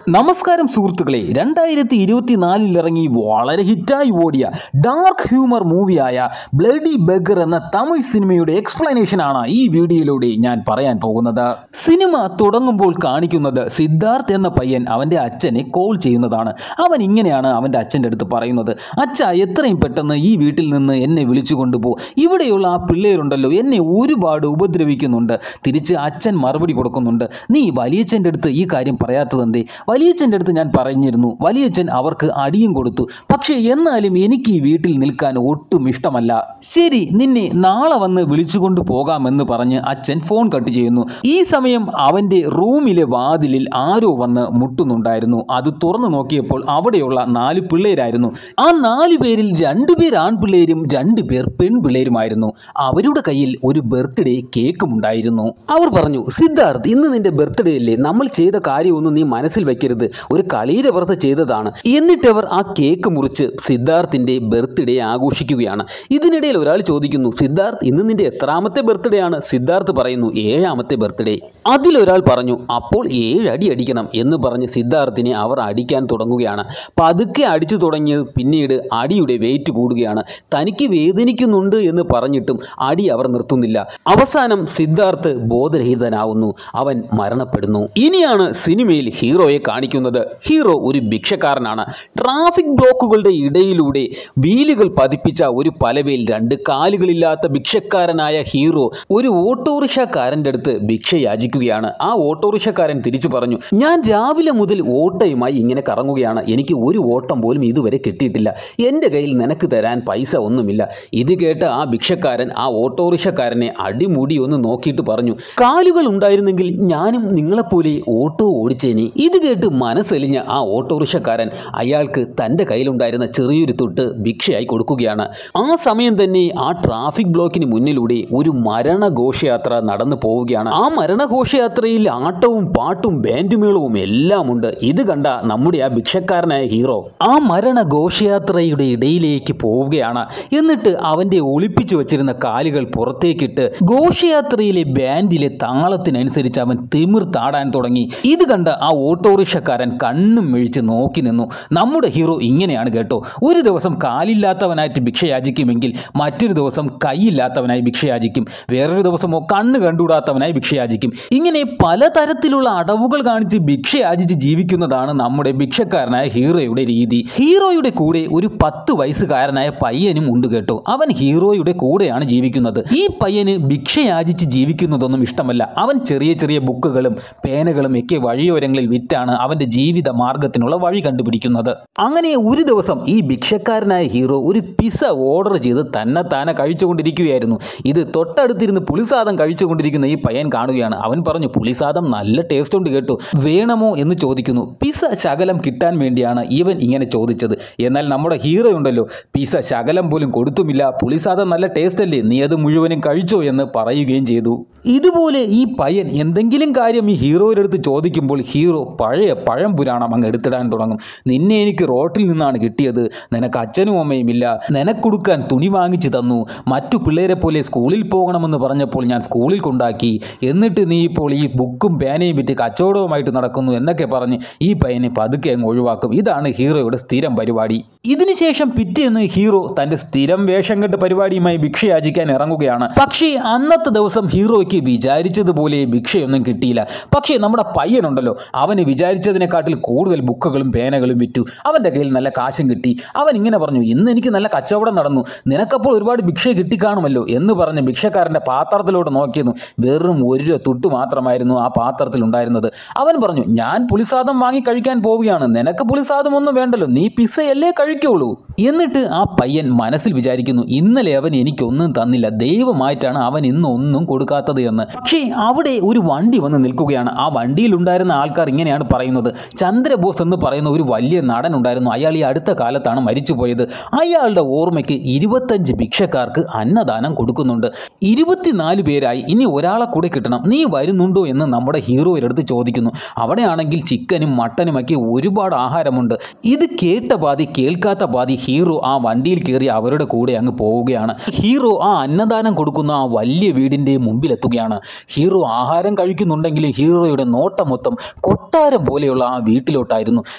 നമസ്കാരം സുഹൃത്തുക്കളെ, 2024 ഇറങ്ങി വളരെ ഹിറ്റായി ഓടിയ ഡാർക്ക് ഹ്യൂമർ മൂവിയായ ബ്ലഡി ബഗർ എന്ന തമിഴ് സിനിമയുടെ എക്സ്പ്ലനേഷനാണ് ഈ വീഡിയോയിലൂടെ ഞാൻ പറയാൻ പോകുന്നത്. സിനിമ തുടങ്ങുമ്പോൾ കാണിക്കുന്നത് സിദ്ധാർത്ഥ് എന്ന പയ്യൻ അവൻ്റെ അച്ഛനെ കോൾ ചെയ്യുന്നതാണ്. അവൻ ഇങ്ങനെയാണ് അവൻ്റെ അച്ഛൻ്റെ അടുത്ത് പറയുന്നത്: അച്ഛ, എത്രയും പെട്ടെന്ന് ഈ വീട്ടിൽ നിന്ന് എന്നെ വിളിച്ചു കൊണ്ടുപോ. ഇവിടെയുള്ള ആ പിള്ളേരുണ്ടല്ലോ, എന്നെ ഒരുപാട് ഉപദ്രവിക്കുന്നുണ്ട്. തിരിച്ച് അച്ഛൻ മറുപടി കൊടുക്കുന്നുണ്ട്: നീ വലിയച്ഛൻ്റെ അടുത്ത് ഈ കാര്യം പറയാത്തതെന്തേ? വലിയച്ഛൻ്റെ അടുത്ത് ഞാൻ പറഞ്ഞിരുന്നു. വലിയച്ഛൻ അവർക്ക് അടിയും കൊടുത്തു. പക്ഷേ എന്നാലും എനിക്ക് ഈ വീട്ടിൽ നിൽക്കാൻ ഒട്ടും ഇഷ്ടമല്ല. ശരി, നിന്നെ നാളെ വന്ന് വിളിച്ചുകൊണ്ട് പോകാമെന്ന് പറഞ്ഞ് അച്ഛൻ ഫോൺ കട്ട് ചെയ്യുന്നു. ഈ സമയം അവൻ്റെ റൂമിലെ വാതിലിൽ ആരോ വന്ന് മുട്ടുന്നുണ്ടായിരുന്നു. അത് തുറന്നു നോക്കിയപ്പോൾ അവിടെയുള്ള 4 പിള്ളേരായിരുന്നു. ആ 4 പേരിൽ 2 പേർ ആൺപിള്ളേരും 2 പേർ പെൺപിള്ളേരുമായിരുന്നു. അവരുടെ കയ്യിൽ ഒരു ബർത്ത്ഡേ കേക്കും ഉണ്ടായിരുന്നു. അവർ പറഞ്ഞു: സിദ്ധാർത്ഥ്, ഇന്ന് നിന്റെ ബർത്ത്ഡേ അല്ലേ? നമ്മൾ ചെയ്ത കാര്യമൊന്നും നീ മനസ്സിൽ വെക്കരുത്, ഒരു കളിയുടെ പുറത്ത് ചെയ്തതാണ്. എന്നിട്ട് അവർ ആ കേക്ക് മുറിച്ച് സിദ്ധാർത്ഥിന്റെ ബർത്ത്ഡേ ആഘോഷിക്കുകയാണ്. ഇതിനിടയിൽ ഒരാൾ ചോദിക്കുന്നു: സിദ്ധാർത്ഥ്, ഇന്ന് നിന്റെ എത്രാമത്തെ ബർത്ത്ഡേ ആണ്? സിദ്ധാർത്ഥ് പറയുന്നു: 7ാമത്തെ ബർത്ത്ഡേ. അതിലൊരാൾ പറഞ്ഞു: അപ്പോൾ 7 അടി അടിക്കണം എന്ന് പറഞ്ഞ് സിദ്ധാർത്ഥിനെ അവർ അടിക്കാൻ തുടങ്ങുകയാണ്. പതുക്കെ അടിച്ചു തുടങ്ങിയത് പിന്നീട് അടിയുടെ വെയിറ്റ് കൂടുകയാണ്. തനിക്ക് വേദനിക്കുന്നുണ്ട് എന്ന് പറഞ്ഞിട്ടും അടി അവർ നിർത്തുന്നില്ല. അവസാനം സിദ്ധാർത്ഥ് ബോധരഹിതനാവുന്നു. അവൻ മരണപ്പെടുന്നു. ഇനിയാണ് സിനിമയിൽ ഹീറോയെ കാണിക്കുന്നത്. ഹീറോ ഒരു ഭിക്ഷക്കാരനാണ്. ട്രാഫിക് ബ്ലോക്കുകളുടെ ഇടയിലൂടെ വീലുകൾ പതിപ്പിച്ച ഒരു പലവയിൽ 2 കാലുകളില്ലാത്ത ഭിക്ഷക്കാരനായ ഹീറോ ഒരു ഓട്ടോറിക്ഷക്കാരൻ്റെ അടുത്ത് ഭിക്ഷ യാചിക്കുകയാണ്. ആ ഓട്ടോറിക്ഷക്കാരൻ തിരിച്ചു പറഞ്ഞു: ഞാൻ രാവിലെ മുതൽ ഓട്ടയുമായി ഇങ്ങനെ കറങ്ങുകയാണ്. എനിക്ക് ഒരു ഓട്ടം പോലും ഇതുവരെ കിട്ടിയിട്ടില്ല. എൻ്റെ കയ്യിൽ നിനക്ക് തരാൻ പൈസ ഒന്നുമില്ല. ഇത് കേട്ട് ആ ഭിക്ഷക്കാരൻ ആ ഓട്ടോറിക്ഷക്കാരനെ അടിമുടി ഒന്ന് നോക്കിയിട്ട് പറഞ്ഞു: കാലുകൾ ഉണ്ടായിരുന്നെങ്കിൽ ഞാനും നിങ്ങളെപ്പോലെ ഓട്ടോ ഓടിച്ചേനെ. ഇത് കേട്ട് മനസ്സെലിഞ്ഞ ആ ഓട്ടോറിക്ഷക്കാരൻ അയാൾക്ക് തൻ്റെ കയ്യിലുണ്ടായിരുന്ന ചെറിയൊരു തൊട്ട് ഭിക്ഷയായി കൊടുക്കുകയാണ്. ആ സമയം തന്നെ ആ ട്രാഫിക് ബ്ലോക്കിന് മുന്നിലൂടെ ഒരു മരണഘോഷയാത്ര നടന്നു പോവുകയാണ്. ആ മരണഘോഷയാത്രയിൽ ആട്ടവും പാട്ടും ബാൻഡുമേളവും എല്ലാം ഉണ്ട്. ഇത് കണ്ട നമ്മുടെ ആ ഭിക്ഷക്കാരനായ ഹീറോ ആ മരണഘോഷയാത്രയുടെ ഇടയിലേക്ക് പോവുകയാണ്. എന്നിട്ട് അവൻ്റെ ഒളിപ്പിച്ചു വച്ചിരുന്ന കാലുകൾ പുറത്തേക്കിട്ട് ഘോഷയാത്രയിലെ ബാൻഡിലെ താളത്തിനനുസരിച്ച് അവൻ തിമിർത്താടാൻ തുടങ്ങി. ഇത് കണ്ട ആ ഓട്ടോറിക്ഷക്കാരൻ കണ്ണും മെഴിച്ച് നോക്കി നിന്നു. നമ്മുടെ ഹീറോ ഇങ്ങനെയാണ് കേട്ടോ. ഒരു ദിവസം കാലില്ലാത്തവനായിട്ട് ഭിക്ഷയാചിക്കുമെങ്കിൽ മറ്റൊരു ദിവസം കൈയില്ലാത്തവനായി ഭിക്ഷയാചിക്കും. വേറൊരു ദിവസമോ കണ്ണ് കണ്ടുകൂടാത്തവനായി ഭിക്ഷയാചിക്കും. ഇങ്ങനെ പലതരത്തിലുള്ള അടവുകൾ കാണിച്ച് ഭിക്ഷയാചിച്ച് ജീവിക്കുന്നതാണ് നമ്മുടെ ഭിക്ഷക്കാരനായ ഹീറോയുടെ രീതി. ഹീറോയുടെ കൂടെ ഒരു 10 വയസ്സുകാരനായ പയ്യനും ഉണ്ട് കേട്ടോ. അവൻ ഹീറോയുടെ കൂടെയാണ് ജീവിക്കുന്നത്. ഈ പയ്യന് ഭിക്ഷയാചിച്ച് ജീവിക്കുന്നതൊന്നും ഇഷ്ടമല്ല. അവൻ ചെറിയ ചെറിയ ബുക്കുകളും പേനകളും ഒക്കെ വഴിയോരങ്ങളിൽ വിറ്റാണ് അവൻ്റെ ജീവിത മാർഗത്തിനുള്ള വഴി കണ്ടുപിടിക്കുന്നത്. അങ്ങനെ ഒരു ദിവസം ഈ ഭിക്ഷക്കാരനായ ഹീറോ ഒരു പിസ്സ ഓർഡർ ചെയ്ത് തന്നെത്താനെ കഴിച്ചുകൊണ്ടിരിക്കുകയായിരുന്നു. ഇത് തൊട്ടടുത്തിരുന്ന് പുളിസാദം കഴിച്ചുകൊണ്ടിരിക്കുന്ന ഈ പയ്യൻ കാണുകയാണ്. അവൻ പറഞ്ഞു: പുളിസാദം നല്ല ടേസ്റ്റ് ഉണ്ട് കേട്ടോ, വേണമോ എന്ന് ചോദിക്കുന്നു. പിസ്സ ശകലം കിട്ടാൻ വേണ്ടിയാണ് ഇവൻ ഇങ്ങനെ ചോദിച്ചത്. എന്നാൽ നമ്മുടെ ഹീറോ ഉണ്ടല്ലോ, പിസ്സ ശകലം പോലും കൊടുത്തുമില്ല. പുളിസാദം നല്ല ടേസ്റ്റ് അല്ലേ, നീ അത് മുഴുവനും കഴിച്ചോ എന്ന് പറയുകയും ചെയ്തു. ഇതുപോലെ ഈ പയ്യൻ എന്തെങ്കിലും കാര്യം ഈ ഹീറോയുടെ അടുത്ത് ചോദിക്കുമ്പോൾ ഹീറോ പഴയ പഴം പുരാണം അങ്ങ് എടുത്തിടാൻ തുടങ്ങും. നിന്നെ എനിക്ക് റോട്ടിൽ നിന്നാണ് കിട്ടിയത്, നിനക്ക് അച്ഛനും അമ്മയും ഇല്ല, നിനക്കൊടുക്കാൻ തുണി വാങ്ങിച്ചു തന്നു, മറ്റു പിള്ളേരെ പോലെ സ്കൂളിൽ പോകണമെന്ന് പറഞ്ഞപ്പോൾ ഞാൻ സ്കൂളിൽ കൊണ്ടാക്കി, എന്നിട്ട് നീ ഇപ്പോൾ ഈ ബുക്കും പേനയും വിറ്റ് കച്ചവടവുമായിട്ട് നടക്കുന്നു എന്നൊക്കെ പറഞ്ഞ് ഈ പയ്യനെ പതുക്കെ അങ്ങ് ഒഴിവാക്കും. ഇതാണ് ഹീറോയുടെ സ്ഥിരം പരിപാടി. ഇതിനുശേഷം പിറ്റേന്ന് ഹീറോ തൻ്റെ സ്ഥിരം വേഷം കെട്ട് പരിപാടിയുമായി ഭിക്ഷയാചിക്കാൻ ഇറങ്ങുകയാണ്. പക്ഷേ അന്നത്തെ ദിവസം ഹീറോയ്ക്ക് വിചാരിച്ചതുപോലെ ഭിക്ഷയൊന്നും കിട്ടിയില്ല. പക്ഷേ നമ്മുടെ പയ്യനുണ്ടല്ലോ, അവന് വിചാരിച്ചതിനെക്കാട്ടിൽ കൂടുതൽ ബുക്കുകളും പേനകളും വിറ്റു. അവൻ്റെ കയ്യിൽ നല്ല കാശും കിട്ടി. അവൻ ഇങ്ങനെ പറഞ്ഞു: ഇന്ന് എനിക്ക് നല്ല കച്ചവടം നടന്നു, നിനക്കപ്പോൾ ഒരുപാട് ഭിക്ഷ കിട്ടിക്കാണുമല്ലോ എന്ന് പറഞ്ഞ് ഭിക്ഷക്കാരൻ്റെ പാത്രത്തിലോട്ട് നോക്കിയിരുന്നു. വെറും 1 തുട്ട് മാത്രമായിരുന്നു ആ പാത്രത്തിൽ ഉണ്ടായിരുന്നത്. അവൻ പറഞ്ഞു: ഞാൻ പുളിസാദം വാങ്ങി കഴിക്കാൻ പോവുകയാണ്, നിനക്ക് പുളിസാദം ഒന്നും വേണ്ടല്ലോ, നീ പിസ്സയല്ലേ കഴിക്കുള്ളൂ. എന്നിട്ട് ആ പയ്യൻ മനസ്സിൽ വിചാരിക്കുന്നു: ഇന്നലെ അവൻ എനിക്കൊന്നും തന്നില്ല, ദൈവമായിട്ടാണ് അവൻ ഇന്ന് ഒന്നും കൊടുക്കാത്തത് എന്ന്. പക്ഷേ അവിടെ ഒരു വണ്ടി വന്ന് നിൽക്കുകയാണ്. ആ വണ്ടിയിൽ ഉണ്ടായിരുന്ന ആൾക്കാർ ഇങ്ങനെയാണ് പറയുന്നത്: ചന്ദ്രബോസ് എന്ന് പറയുന്ന ഒരു വലിയ നടൻ ഉണ്ടായിരുന്നു, അയാൾ ഈ അടുത്ത കാലത്താണ് മരിച്ചുപോയത്. അയാളുടെ ഓർമ്മയ്ക്ക് 25 ഭിക്ഷക്കാർക്ക് അന്നദാനം കൊടുക്കുന്നുണ്ട്. 24 പേരായി, ഇനി ഒരാളെ കൂടെ കിട്ടണം, നീ വരുന്നുണ്ടോ എന്ന് നമ്മുടെ ഹീറോയുടെ അടുത്ത് ചോദിക്കുന്നു. അവിടെയാണെങ്കിൽ ചിക്കനും മട്ടനുമൊക്കെ ഒരുപാട് ആഹാരമുണ്ട്. ഇത് കേട്ട പാതി കേൾക്കാത്ത പാതി ഹീറോ ആ വണ്ടിയിൽ കയറി അവരുടെ കൂടെ അങ്ങ് പോവുകയാണ്. ഹീറോ ആ അന്നദാനം കൊടുക്കുന്ന ആ വലിയ വീടിൻ്റെ മുമ്പിലെത്തുകയാണ്. ഹീറോ ആഹാരം കഴിക്കുന്നുണ്ടെങ്കിലും ഹീറോയുടെ നോട്ടം മൊത്തം കൊട്ടാരം പോലെയുള്ള ആ വീട്ടിലോട്ടായിരുന്നു.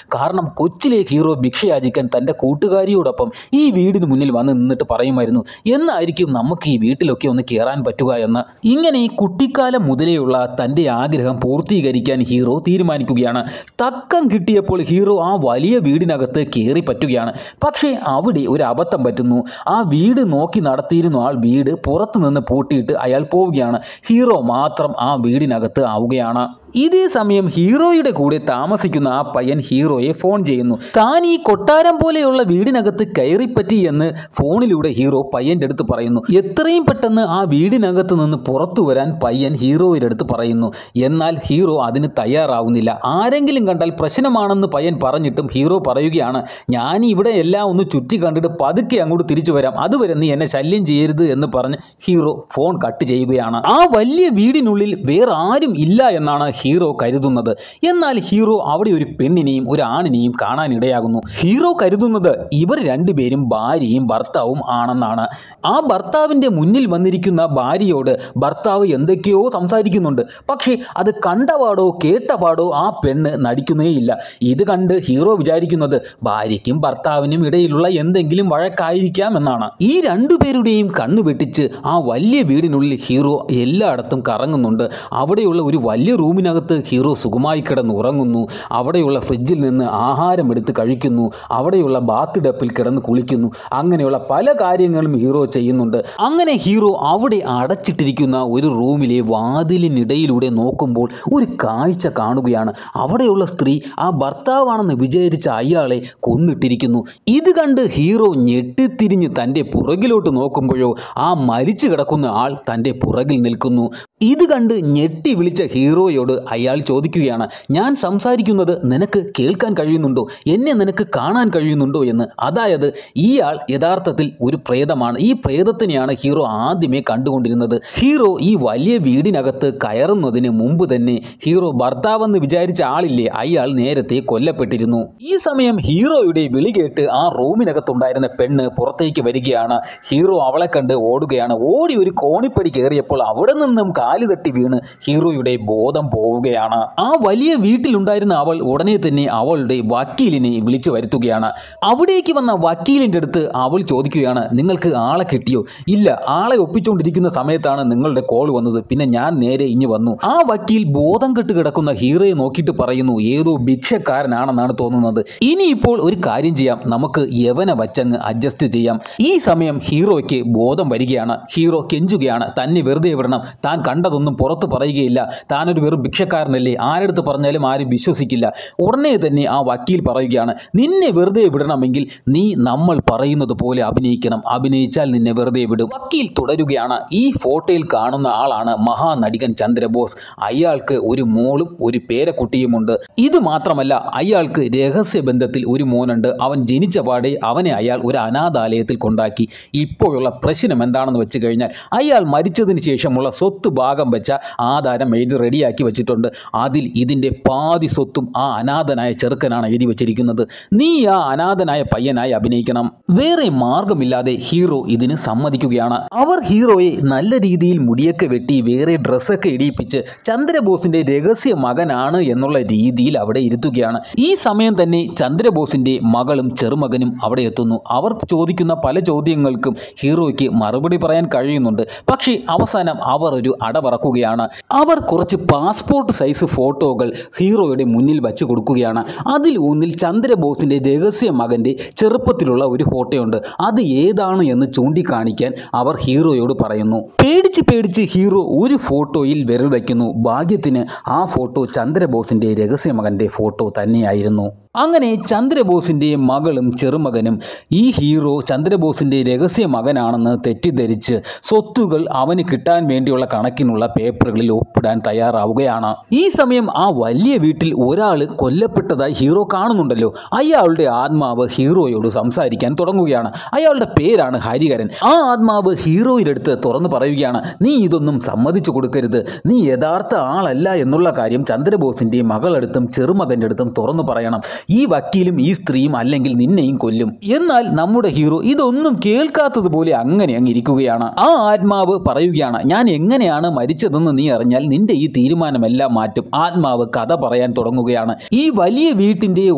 കാരണം കൊച്ചിലെ ഹീറോ ഭിക്ഷയാചിക്കാൻ തൻ്റെ കൂട്ടുകാരിയോടൊപ്പം ഈ വീടിന് മുന്നിൽ വന്ന് നിന്നിട്ട് പറയുമായിരുന്നു, എന്നായിരിക്കും നമുക്ക് ഈ വീട്ടിലൊക്കെ ഒന്ന് കയറാൻ പറ്റുക എന്ന്. ഇങ്ങനെ കുട്ടിക്കാലം മുതലെയുള്ള തൻ്റെ ആഗ്രഹം പൂർത്തീകരിക്കാൻ ഹീറോ തീരുമാനിക്കുകയാണ്. തക്കം കിട്ടിയപ്പോൾ ഹീറോ ആ വലിയ വീടിനകത്ത് കയറി പറ്റുകയാണ്. പക്ഷേ അവിടെ ഒരു അബദ്ധം പറ്റുന്നു. ആ വീട് നോക്കി നടത്തിയിരുന്ന ആൾ വീട് പുറത്തു നിന്ന് പൂട്ടിയിട്ട് അയാൾ പോവുകയാണ്. ഹീറോ മാത്രം ആ വീടിനകത്ത് ആവുകയാണ്. ഇതേ സമയം ഹീറോയുടെ കൂടെ താമസിക്കുന്ന ആ പയ്യൻ ഹീറോയെ ഫോൺ ചെയ്യുന്നു. താൻ ഈ കൊട്ടാരം പോലെയുള്ള വീടിനകത്ത് കയറിപ്പറ്റി എന്ന് ഫോണിലൂടെ ഹീറോ പയ്യൻ്റെ അടുത്ത് പറയുന്നു. എത്രയും പെട്ടെന്ന് ആ വീടിനകത്ത് നിന്ന് പുറത്തു വരാൻ പയ്യൻ ഹീറോയുടെ അടുത്ത് പറയുന്നു. എന്നാൽ ഹീറോ അതിന് തയ്യാറാവുന്നില്ല. ആരെങ്കിലും കണ്ടാൽ പ്രശ്നമാണെന്ന് പയ്യൻ പറഞ്ഞിട്ടും ഹീറോ പറയുകയാണ്, ഞാൻ ഇവിടെ എല്ലാം ഒന്ന് ചുറ്റി കണ്ടിട്ട് പതുക്കെ അങ്ങോട്ട് തിരിച്ചു വരാം, അതുവരെ നീ എന്നെ ശല്യം ചെയ്യരുത് എന്ന് പറഞ്ഞ് ഹീറോ ഫോൺ കട്ട് ചെയ്യുകയാണ്. ആ വലിയ വീടിനുള്ളിൽ വേറെ ആരും ഇല്ല എന്നാണ് ഹീറോ കരുതുന്നത്. എന്നാൽ ഹീറോ അവിടെ ഒരു പെണ്ണിനെയും ഒരു ആണിനെയും കാണാനിടയാകുന്നു. ഹീറോ കരുതുന്നത് ഇവർ രണ്ടുപേരും ഭാര്യയും ഭർത്താവും ആണെന്നാണ്. ആ ഭർത്താവിൻ്റെ മുന്നിൽ വന്നിരിക്കുന്ന ഭാര്യയോട് ഭർത്താവ് എന്തൊക്കെയോ സംസാരിക്കുന്നുണ്ട്. പക്ഷേ അത് കണ്ടപാടോ കേട്ടപാടോ ആ പെണ്ണ് നടിക്കുന്നേയില്ല. ഇത് കണ്ട് ഹീറോ വിചാരിക്കുന്നത് ഭാര്യയ്ക്കും ഭർത്താവിനും ഇടയിലുള്ള എന്തെങ്കിലും വഴക്കായിരിക്കാം എന്നാണ്. ഈ രണ്ടുപേരുടെയും കണ്ണു വെട്ടിച്ച് ആ വലിയ വീടിനുള്ളിൽ ഹീറോ എല്ലായിടത്തും കറങ്ങുന്നുണ്ട്. അവിടെയുള്ള ഒരു വലിയ റൂമിനകത്ത് ഹീറോ സുഖമായി കിടന്ന് ഉറങ്ങുന്നു. അവിടെയുള്ള ഫ്രിഡ്ജിൽ നിന്ന് ആഹാരം എടുത്ത് കഴിക്കുന്നു. അവിടെയുള്ള ബാത്ത് ടപ്പിൽ കിടന്ന് കുളിക്കുന്നു. അങ്ങനെയുള്ള പല കാര്യങ്ങളും ഹീറോ ചെയ്യുന്നുണ്ട്. അങ്ങനെ ഹീറോ അവിടെ അടച്ചിട്ടിരിക്കുന്ന ഒരു റൂമിലെ വാതിലിനിടയിലൂടെ നോക്കുമ്പോൾ ഒരു കാഴ്ച കാണുകയാണ്. അവിടെയുള്ള സ്ത്രീ ആ ഭർത്താവാണെന്ന് വിചാരിച്ച അയാളെ കൊന്നിട്ടിരിക്കുന്നു. ഇത് കണ്ട് ഹീറോ ഞെട്ടിത്തിരിഞ്ഞ് തൻ്റെ പുറകിലോട്ട് നോക്കുമ്പോഴോ ആ മരിച്ചു കിടക്കുന്ന ആൾ തൻ്റെ പുറകിൽ നിൽക്കുന്നു. ഇത് കണ്ട് ഞെട്ടി വിളിച്ച ഹീറോയോട് അയാൾ ചോദിക്കുകയാണ്, ഞാൻ സംസാരിക്കുന്നത് നിനക്ക് കേൾക്കാൻ കഴിയുന്നുണ്ടോ, എന്നെ നിനക്ക് കാണാൻ കഴിയുന്നുണ്ടോ എന്ന്. അതായത് ഇയാൾ യഥാർത്ഥത്തിൽ ഒരു പ്രേതമാണ്. ഈ പ്രേതത്തിനെയാണ് ഹീറോ ആദ്യമേ കണ്ടുകൊണ്ടിരുന്നത്. ഹീറോ ഈ വലിയ വീടിനകത്ത് കയറുന്നതിന് മുമ്പ് തന്നെ ഹീറോ ഭർത്താവെന്ന് വിചാരിച്ച ആളില്ലേ, അയാൾ നേരത്തെ കൊല്ലപ്പെട്ടിരുന്നു. ഈ സമയം ഹീറോയുടെ വിളി കേട്ട് ആ റൂമിനകത്തുണ്ടായിരുന്ന പെണ്ണ് പുറത്തേക്ക് വരികയാണ്. ഹീറോ അവളെ കണ്ട് ഓടുകയാണ്. ഓടി ഒരു കോണിപ്പടി കയറിയപ്പോൾ അവിടെ നിന്നും കാല് തട്ടി വീണ് ഹീറോയുടെ ബോധം പോവുകയാണ്. ആ വലിയ വീട്ടിലുണ്ടായിരുന്ന അവൾ ഉടനെ തന്നെ അവളുടെ വക്കീലിനെ വിളിച്ചു വരുത്തുകയാണ്. അവിടേക്ക് വന്ന വക്കീലിൻ്റെ അടുത്ത് അവൾ ചോദിക്കുകയാണ്, നിങ്ങൾക്ക് ആളെ കിട്ടിയോ? ഇല്ല, ആളെ ഒപ്പിച്ചുകൊണ്ടിരിക്കുന്ന സമയത്താണ് നിങ്ങളുടെ കോൾ വന്നത്, പിന്നെ ഞാൻ നേരെ ഇഞ്ഞു വന്നു. ആ വക്കീൽ ബോധം കെട്ട് കിടക്കുന്ന ഹീറോയെ നോക്കിയിട്ട് പറയുന്നു, ഏതോ ഭിക്ഷക്കാരനാണെന്നാണ് തോന്നുന്നത്. ഇനിയിപ്പോൾ ഒരു കാര്യം ചെയ്യാം, നമുക്ക് യവനെ വച്ചങ്ങ് അഡ്ജസ്റ്റ് ചെയ്യാം. ഈ സമയം ഹീറോയ്ക്ക് ബോധം വരികയാണ്. ഹീറോ കെഞ്ചുകയാണ്, തന്നെ വെറുതെ വിടണം, താൻ കണ്ടതൊന്നും പുറത്ത് പറയുകയില്ല, താനൊരു വെറും ഭിക്ഷക്കാരനല്ലേ, ആരെടുത്ത് പറഞ്ഞാലും ആരും വിശ്വസിക്കില്ല. ഉടനെ തന്നെ ആ വക്കീൽ പറയുകയാണ്, നിന്നെ വെറുതെ വിടണമെങ്കിൽ നീ നമ്മൾ പറയുന്നത് പോലെ അഭിനയിക്കണം, അഭിനയിച്ചാൽ നിന്നെ വെറുതെ വിടും. വക്കീൽ തുടരുകയാണ്, ഈ ഫോട്ടോയിൽ കാണുന്ന ആളാണ് മഹാനടികൻ ചന്ദ്രബോസ്. അയാൾക്ക് ഒരു മോളും ഒരു പേരക്കുട്ടിയുമുണ്ട്. ഇത് മാത്രമല്ല, അയാൾക്ക് രഹസ്യബന്ധത്തിൽ ഒരു മോനുണ്ട്. അവൻ ജനിച്ച പാടെ അവനെ അയാൾ ഒരു അനാഥാലയത്തിൽ കൊണ്ടാക്കി. ഇപ്പോഴുള്ള പ്രശ്നം എന്താണെന്ന് വെച്ച് കഴിഞ്ഞാൽ അയാൾ മരിച്ചതിന് ശേഷമുള്ള സ്വത്ത് ഭാഗം വെച്ച ആധാരം എഴുതി റെഡിയാക്കി വെച്ചിട്ടുണ്ട്. അതിൽ ഇതിൻ്റെ പാതി സ്വത്തും ആ അനാഥനായ ചെറുക്കനാണ് എഴുതി വെച്ചിരിക്കുന്നത്. നീ ആ അനാഥനായ പയ്യനായി അഭിനയിക്കണം. വേറെ മാർഗമില്ലാതെ ഹീറോ ഇതിന് സമ്മതിക്കുകയാണ്. അവർ ഹീറോയെ നല്ല രീതിയിൽ മുടിയൊക്കെ വെട്ടി വേറെ ഡ്രസ്സൊക്കെ ഇടിയിപ്പിച്ച് ചന്ദ്രബോസിൻ്റെ രഹസ്യ മകനാണ് എന്നുള്ള രീതിയിൽ അവിടെ ഇരുത്തുകയാണ്. ഈ സമയം തന്നെ ചന്ദ്രബോസിൻ്റെ മകളും ചെറുമകനും അവിടെ എത്തുന്നു. അവർ ചോദിക്കുന്ന പല ചോദ്യങ്ങൾക്കും ഹീറോയ്ക്ക് മറുപടി പറയാൻ കഴിയുന്നുണ്ട്. പക്ഷേ അവസാനം അവർ ഒരു അടവറക്കുകയാണ്. അവർ കുറച്ച് പാസ്പോർട്ട് സൈസ് ഫോട്ടോകൾ ഹീറോയുടെ മുന്നിൽ വച്ച് കൊടുക്കുകയാണ്. അതിൽ ഒന്നിൽ ചന്ദ്രബോസിൻ്റെ രഹസ്യ മകൻ്റെ ചെറുപ്പത്തിലുള്ള ഒരു ഫോട്ടോയുണ്ട്. അത് ഏതാണ് എന്ന് ചൂണ്ടിക്കാണിക്കാൻ അവർ ഹീറോയോട് പറയുന്നു. പേടിച്ച് ഹീറോ ഒരു ഫോട്ടോയിൽ വിരൽ വയ്ക്കുന്നു. ഭാഗ്യത്തിന് ആ ഫോട്ടോ ചന്ദ്രബോസിൻ്റെ രഹസ്യ മകൻ്റെ ഫോട്ടോ തന്നെയായിരുന്നു. അങ്ങനെ ചന്ദ്രബോസിൻ്റെ മകളും ചെറുമകനും ഈ ഹീറോ ചന്ദ്രബോസിൻ്റെ രഹസ്യ മകനാണെന്ന് തെറ്റിദ്ധരിച്ച് സ്വത്തുകൾ അവന് കിട്ടാൻ വേണ്ടിയുള്ള കണക്കിനുള്ള പേപ്പറുകളിൽ ഒപ്പിടാൻ തയ്യാറാവുകയാണ്. ഈ സമയം ആ വലിയ വീട്ടിൽ ഒരാൾ കൊല്ലപ്പെട്ടതായി ഹീറോ കാണുന്നുണ്ടല്ലോ. അയാളുടെ ആത്മാവ് ഹീറോയോട് സംസാരിക്കാൻ തുടങ്ങുകയാണ്. അയാളുടെ പേരാണ് ഹരിഹരൻ. ആ ആത്മാവ് ഹീറോയുടെ അടുത്ത് തുറന്നു പറയുകയാണ്, നീ ഇതൊന്നും സമ്മതിച്ചു കൊടുക്കരുത്, നീ യഥാർത്ഥ ആളല്ല എന്നുള്ള കാര്യം ചന്ദ്രബോസിൻ്റെ മകളടുത്തും ചെറുമകൻ്റെ അടുത്തും തുറന്നു പറയണം. ഈ വക്കീലും ഈ സ്ത്രീയും അല്ലെങ്കിൽ നിന്നെയും കൊല്ലും. എന്നാൽ നമ്മുടെ ഹീറോ ഇതൊന്നും കേൾക്കാത്തതുപോലെ അങ്ങനെ അങ്ങ് ഇരിക്കുകയാണ്. ആ ആത്മാവ് പറയുകയാണ്, ഞാൻ എങ്ങനെയാണ് മരിച്ചതെന്ന് നീ അറിഞ്ഞാൽ നിന്റെ ഈ തീരുമാനമെല്ലാം മാറ്റും. ആത്മാവ് കഥ പറയാൻ തുടങ്ങുകയാണ്. ഈ വലിയ വീട്ടിന്റെ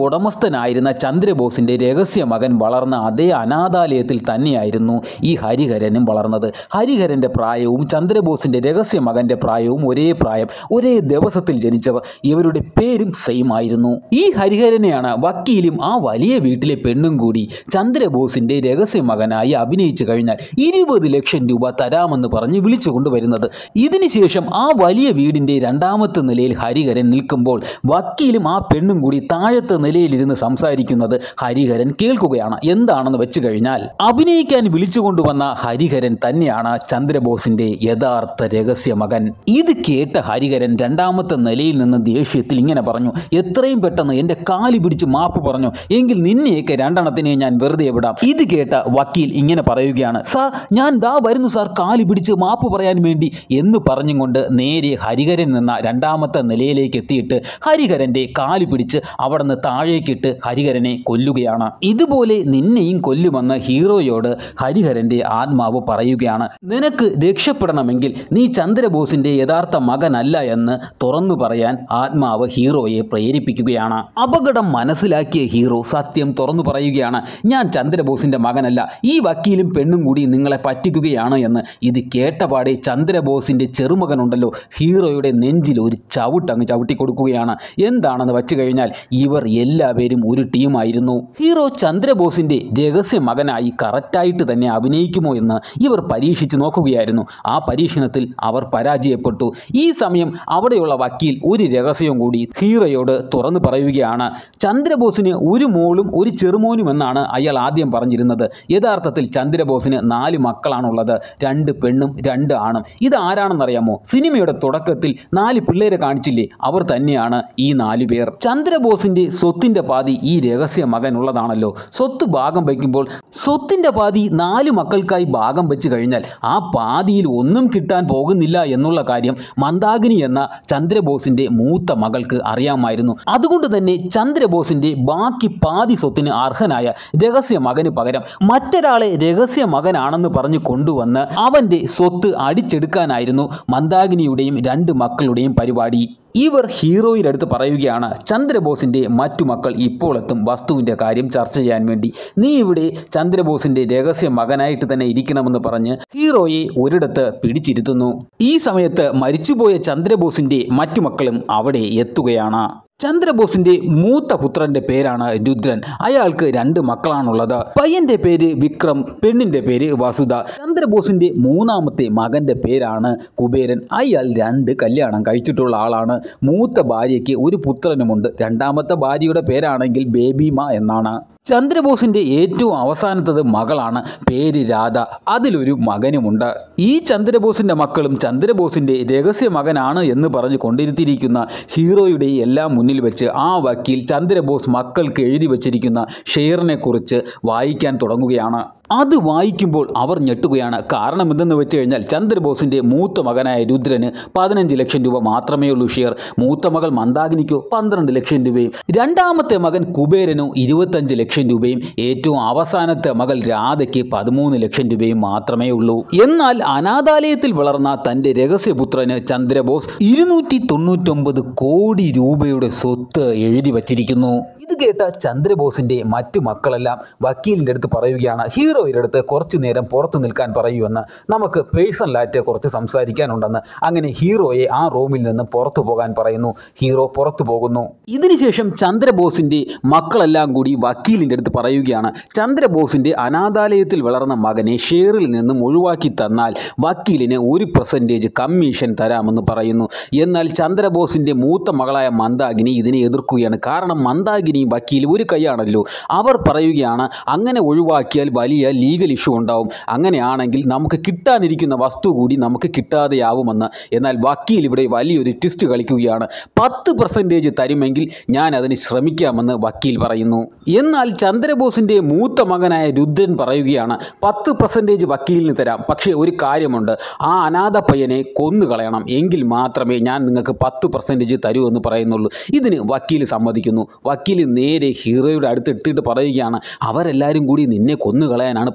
ഉടമസ്ഥനായിരുന്ന ചന്ദ്രബോസിന്റെ രഹസ്യ മകൻ വളർന്ന അതേ അനാഥാലയത്തിൽ തന്നെയായിരുന്നു ഈ ഹരിഹരനും വളർന്നത്. ഹരിഹരന്റെ പ്രായവും ചന്ദ്രബോസിന്റെ രഹസ്യ മകന്റെ പ്രായവും ഒരേ പ്രായം, ഒരേ ദിവസത്തിൽ ജനിച്ചവർ. ഇവരുടെ പേരും സെയിം ആയിരുന്നു. ഈ ഹരിഹരനെയാണ് വക്കീലും ആ വലിയ വീട്ടിലെ പെണ്ണും കൂടി ചന്ദ്രബോസിന്റെ രഹസ്യ മകനായി അഭിനയിച്ചു കഴിഞ്ഞാൽ 20 ലക്ഷം രൂപ തരാമെന്ന് പറഞ്ഞ് വിളിച്ചു കൊണ്ടുവരുന്നത്. ഇതിനുശേഷം ആ വലിയ വീടിന്റെ രണ്ടാമത്തെ നിലയിൽ ഹരിഹരൻ നിൽക്കുമ്പോൾ വക്കീലും ആ പെണ്ണും കൂടി താഴത്തെ നിലയിലിരുന്ന് സംസാരിക്കുന്നത് ഹരിഹരൻ കേൾക്കുകയാണ്. എന്താണെന്ന് വെച്ച് കഴിഞ്ഞാൽ അഭിനയിക്കാൻ വിളിച്ചുകൊണ്ടുവന്ന ഹരിഹരൻ തന്നെയാണ് ചന്ദ്രബോസിന്റെ യഥാർത്ഥ രഹസ്യ മകൻ. ഇത് കേട്ട ഹരിഹരൻ രണ്ടാമത്തെ നിലയിൽ നിന്ന് ദേഷ്യത്തിൽ ഇങ്ങനെ പറഞ്ഞു, എത്രയും പെട്ടെന്ന് എന്റെ കാലി പിടിച്ച് മാപ്പ് പറഞ്ഞു, എങ്കിൽ നിന്നെയൊക്കെ രണ്ടെണ്ണത്തിനെ ഞാൻ വെറുതെ വിടാം. ഇത് കേട്ട വക്കീൽ ഇങ്ങനെ പറയുകയാണ്, സാർ ഞാൻ ദാ വരുന്നു സാർ, കാലി പിടിച്ച് മാപ്പ് പറയാൻ വേണ്ടി എന്ന് പറഞ്ഞുകൊണ്ട് നേരെ ഹരിഹരൻ നിന്ന രണ്ടാമത്തെ നിലയിലേക്ക് എത്തിയിട്ട് ഹരിഹരന്റെ കാലി പിടിച്ച് അവിടെ നിന്ന് താഴേക്കിട്ട് ഹരിഹരനെ കൊല്ലുകയാണ്. ഇതുപോലെ നിന്നെയും കൊല്ലുമെന്ന് ഹീറോയോട് ഹരിഹരന്റെ ആത്മാവ് പറയുകയാണ്. നിനക്ക് രക്ഷപ്പെടണമെങ്കിൽ നീ ചന്ദ്രബോസിന്റെ യഥാർത്ഥ മകനല്ല എന്ന് തുറന്നു പറയാൻ ആത്മാവ് ഹീറോയെ പ്രേരിപ്പിക്കുകയാണ്. അപകടം മനസ്സിലാക്കിയ ഹീറോ സത്യം തുറന്നു പറയുകയാണ്, ഞാൻ ചന്ദ്രബോസിന്റെ മകനല്ല, ഈ വക്കീലും പെണ്ണും കൂടി നിങ്ങളെ പറ്റിക്കുകയാണ് എന്ന്. ഇത് കേട്ടപാടെ ചന്ദ്രബോസിന്റെ ചെറുമകനുണ്ടല്ലോ ഹീറോയുടെ നെഞ്ചിൽ ഒരു ചവിട്ടങ്ങ് ചവിട്ടി കൊടുക്കുകയാണ്. എന്താണെന്ന് വെച്ച് കഴിഞ്ഞാൽ ഇവർ എല്ലാവരും ഒരു ടീമായിരുന്നു. ഹീറോ ചന്ദ്രബോസിന്റെ രഹസ്യ മകനായി കറക്റ്റായിട്ട് തന്നെ അഭിനയിക്കുമോ എന്ന് ഇവർ പരീക്ഷിച്ചു നോക്കുകയായിരുന്നു. ആ പരീക്ഷണത്തിൽ അവർ പരാജയപ്പെട്ടു. ഈ സമയം അവിടെയുള്ള വക്കീൽ ഒരു രഹസ്യവും കൂടി ഹീറോയോട് തുറന്നു പറയുകയാണ്. ചന്ദ്രബോസിന് ഒരു മോളും ഒരു ചെറുമോനും എന്നാണ് അയാൾ ആദ്യം പറഞ്ഞിരുന്നത്. യഥാർത്ഥത്തിൽ ചന്ദ്രബോസിന് 4 മക്കളാണുള്ളത്, 2 പെണ്ണും 2 ആണും. ഇത് ആരാണെന്നറിയാമോ? സിനിമയുടെ തുടക്കത്തിൽ 4 പിള്ളേരെ കാണിച്ചില്ലേ, അവർ തന്നെയാണ് ഈ 4 പേർ. ചന്ദ്രബോസിന്റെ സ്വത്തിന്റെ പാതി ഈ രഹസ്യ മകനുള്ളതാണല്ലോ. സ്വത്ത് ഭാഗം വയ്ക്കുമ്പോൾ സ്വത്തിന്റെ പാതി 4 മക്കൾക്കായി ഭാഗം വെച്ച് കഴിഞ്ഞാൽ ആ പാതിയിൽ ഒന്നും കിട്ടാൻ പോകുന്നില്ല എന്നുള്ള കാര്യം മന്ദാകിനി എന്ന ചന്ദ്രബോസിന്റെ മൂത്ത മകൾക്ക് അറിയാമായിരുന്നു. അതുകൊണ്ട് തന്നെ ചന്ദ്രബോസിന്റെ ബാക്കി പാതി സ്വത്തിന് അർഹനായ രഹസ്യ മകന് പകരം മറ്റൊരാളെ രഹസ്യ മകനാണെന്ന് പറഞ്ഞു കൊണ്ടുവന്ന് അവന്റെ സ്വത്ത് അടിച്ചെടുക്കാനായിരുന്നു മന്ദാകിനിയുടെയും 2 മക്കളുടെയും പരിപാടി. ഇവർ ഹീറോയുടെ അടുത്ത് പറയുകയാണ്, ചന്ദ്രബോസിന്റെ മറ്റു മക്കൾ ഇപ്പോൾ എത്തും വസ്തുവിൻ്റെ കാര്യം ചർച്ച ചെയ്യാൻ വേണ്ടി. നീ ഇവിടെ ചന്ദ്രബോസിന്റെ രഹസ്യ മകനായിട്ട് തന്നെ ഇരിക്കണമെന്ന് പറഞ്ഞ് ഹീറോയെ ഒരിടത്ത് പിടിച്ചിരുത്തുന്നു. ഈ സമയത്ത് മരിച്ചുപോയ ചന്ദ്രബോസിന്റെ മറ്റു മക്കളും അവിടെ എത്തുകയാണ്. ചന്ദ്രബോസിന്റെ മൂത്ത പുത്രന്റെ പേരാണ് രുദ്രൻ. അയാൾക്ക് 2 മക്കളാണുള്ളത്. പയ്യന്റെ പേര് വിക്രം, പെണ്ണിന്റെ പേര് വസുധ. ചന്ദ്രബോസിന്റെ മൂന്നാമത്തെ മകന്റെ പേരാണ് കുബേരൻ. അയാൾ 2 കല്യാണം കഴിച്ചിട്ടുള്ള ആളാണ്. മൂത്ത ഭാര്യയ്ക്ക് ഒരു പുത്രനുമുണ്ട്. രണ്ടാമത്തെ ഭാര്യയുടെ പേരാണെങ്കിൽ ബേബിമ എന്നാണ്. ചന്ദ്രബോസിന്റെ ഏറ്റവും അവസാനത്തത് മകളാണ്, പേര് രാധ. അതിലൊരു മകനുമുണ്ട്. ഈ ചന്ദ്രബോസിന്റെ മക്കളും ചന്ദ്രബോസിന്റെ രഹസ്യ മകനാണ് എന്ന് പറഞ്ഞു കൊണ്ടിരുത്തിയിരിക്കുന്ന ഹീറോയുടെ എല്ലാം മുന്നിൽ വെച്ച് ആ വക്കീൽ ചന്ദ്രബോസ് മക്കൾക്ക് എഴുതി വച്ചിരിക്കുന്ന ഷെയറിനെ കുറിച്ച് വായിക്കാൻ തുടങ്ങുകയാണ്. അത് വായിക്കുമ്പോൾ അവർ ഞെട്ടുകയാണ്. കാരണം എന്തെന്ന് വെച്ച് കഴിഞ്ഞാൽ ചന്ദ്രബോസിന്റെ മൂത്ത മകനായ രുദ്രന് 15 ലക്ഷം രൂപ മാത്രമേ ഉള്ളൂ ഷെയർ. മൂത്ത മകൾ മന്ദാകിനിക്കോ 12 ലക്ഷം രൂപയും, രണ്ടാമത്തെ മകൻ കുബേരനോ 25 ലക്ഷം രൂപയും, ഏറ്റവും അവസാനത്തെ മകൾ രാധയ്ക്ക് 13 ലക്ഷം രൂപയും മാത്രമേ ഉള്ളൂ. എന്നാൽ അനാഥാലയത്തിൽ വളർന്ന തൻ്റെ രഹസ്യപുത്രന് ചന്ദ്രബോസ് 299 കോടി രൂപയുടെ സ്വത്ത് എഴുതി വച്ചിരിക്കുന്നു. ഇത് കേട്ട ചന്ദ്രബോസിന്റെ മറ്റു മക്കളെല്ലാം വക്കീലിൻ്റെ അടുത്ത് പറയുകയാണ്, ഹീറോയുടെ അടുത്ത് കുറച്ചു നേരം പുറത്തു നിൽക്കാൻ പറയുമെന്ന്, നമുക്ക് പേഴ്സണലായിട്ട് കുറച്ച് സംസാരിക്കാനുണ്ടെന്ന്. അങ്ങനെ ഹീറോയെ ആ റൂമിൽ നിന്ന് പുറത്തു പോകാൻ പറയുന്നു. ഹീറോ പുറത്തു പോകുന്നു. ഇതിനുശേഷം ചന്ദ്രബോസിന്റെ മക്കളെല്ലാം കൂടി വക്കീലിൻ്റെ അടുത്ത് പറയുകയാണ്, ചന്ദ്രബോസിന്റെ അനാഥാലയത്തിൽ വളർന്ന മകനെ ഷെയറിൽ നിന്നും ഒഴിവാക്കി തന്നാൽ വക്കീലിന് 1% കമ്മീഷൻ തരാമെന്ന് പറയുന്നു. എന്നാൽ ചന്ദ്രബോസിന്റെ മൂത്ത മകളായ മന്ദാകിനി ഇതിനെ എതിർക്കുകയാണ്. കാരണം മന്ദാകിനി വക്കീൽ ഒരു കൈയാണല്ലോ. അവർ പറയുകയാണ്, അങ്ങനെ ഒഴിവാക്കിയാൽ വലിയ ലീഗൽ ഇഷ്യൂ ഉണ്ടാവും, അങ്ങനെയാണെങ്കിൽ നമുക്ക് കിട്ടാനിരിക്കുന്ന വസ്തു കൂടി നമുക്ക് കിട്ടാതെയാവുമെന്ന്. എന്നാൽ വക്കീൽ ഇവിടെ വലിയൊരു ട്വിസ്റ്റ് കളിക്കുകയാണ്. 10% തരുമെങ്കിൽ ഞാൻ അതിന് ശ്രമിക്കാമെന്ന് വക്കീൽ പറയുന്നു. എന്നാൽ ചന്ദ്രബോസിന്റെ മൂത്ത മകനായ രുദ്രൻ പറയുകയാണ്, 10% വക്കീലിന് തരാം, പക്ഷേ ഒരു കാര്യമുണ്ട്, ആ അനാഥ പയ്യനെ കൊന്നുകളയണം, എങ്കിൽ മാത്രമേ ഞാൻ നിങ്ങൾക്ക് 10% തരൂ എന്ന് പറയുന്നുള്ളൂ. ഇതിന് വക്കീൽ സമ്മതിക്കുന്നു. വക്കീൽ നേരെ ഹീറോയുടെ അടുത്ത് എത്തിയിട്ട് പറയുകയാണ്, അവരെല്ലാവരും കൂടി നിന്നെ കൊന്നുകളയാനാണ്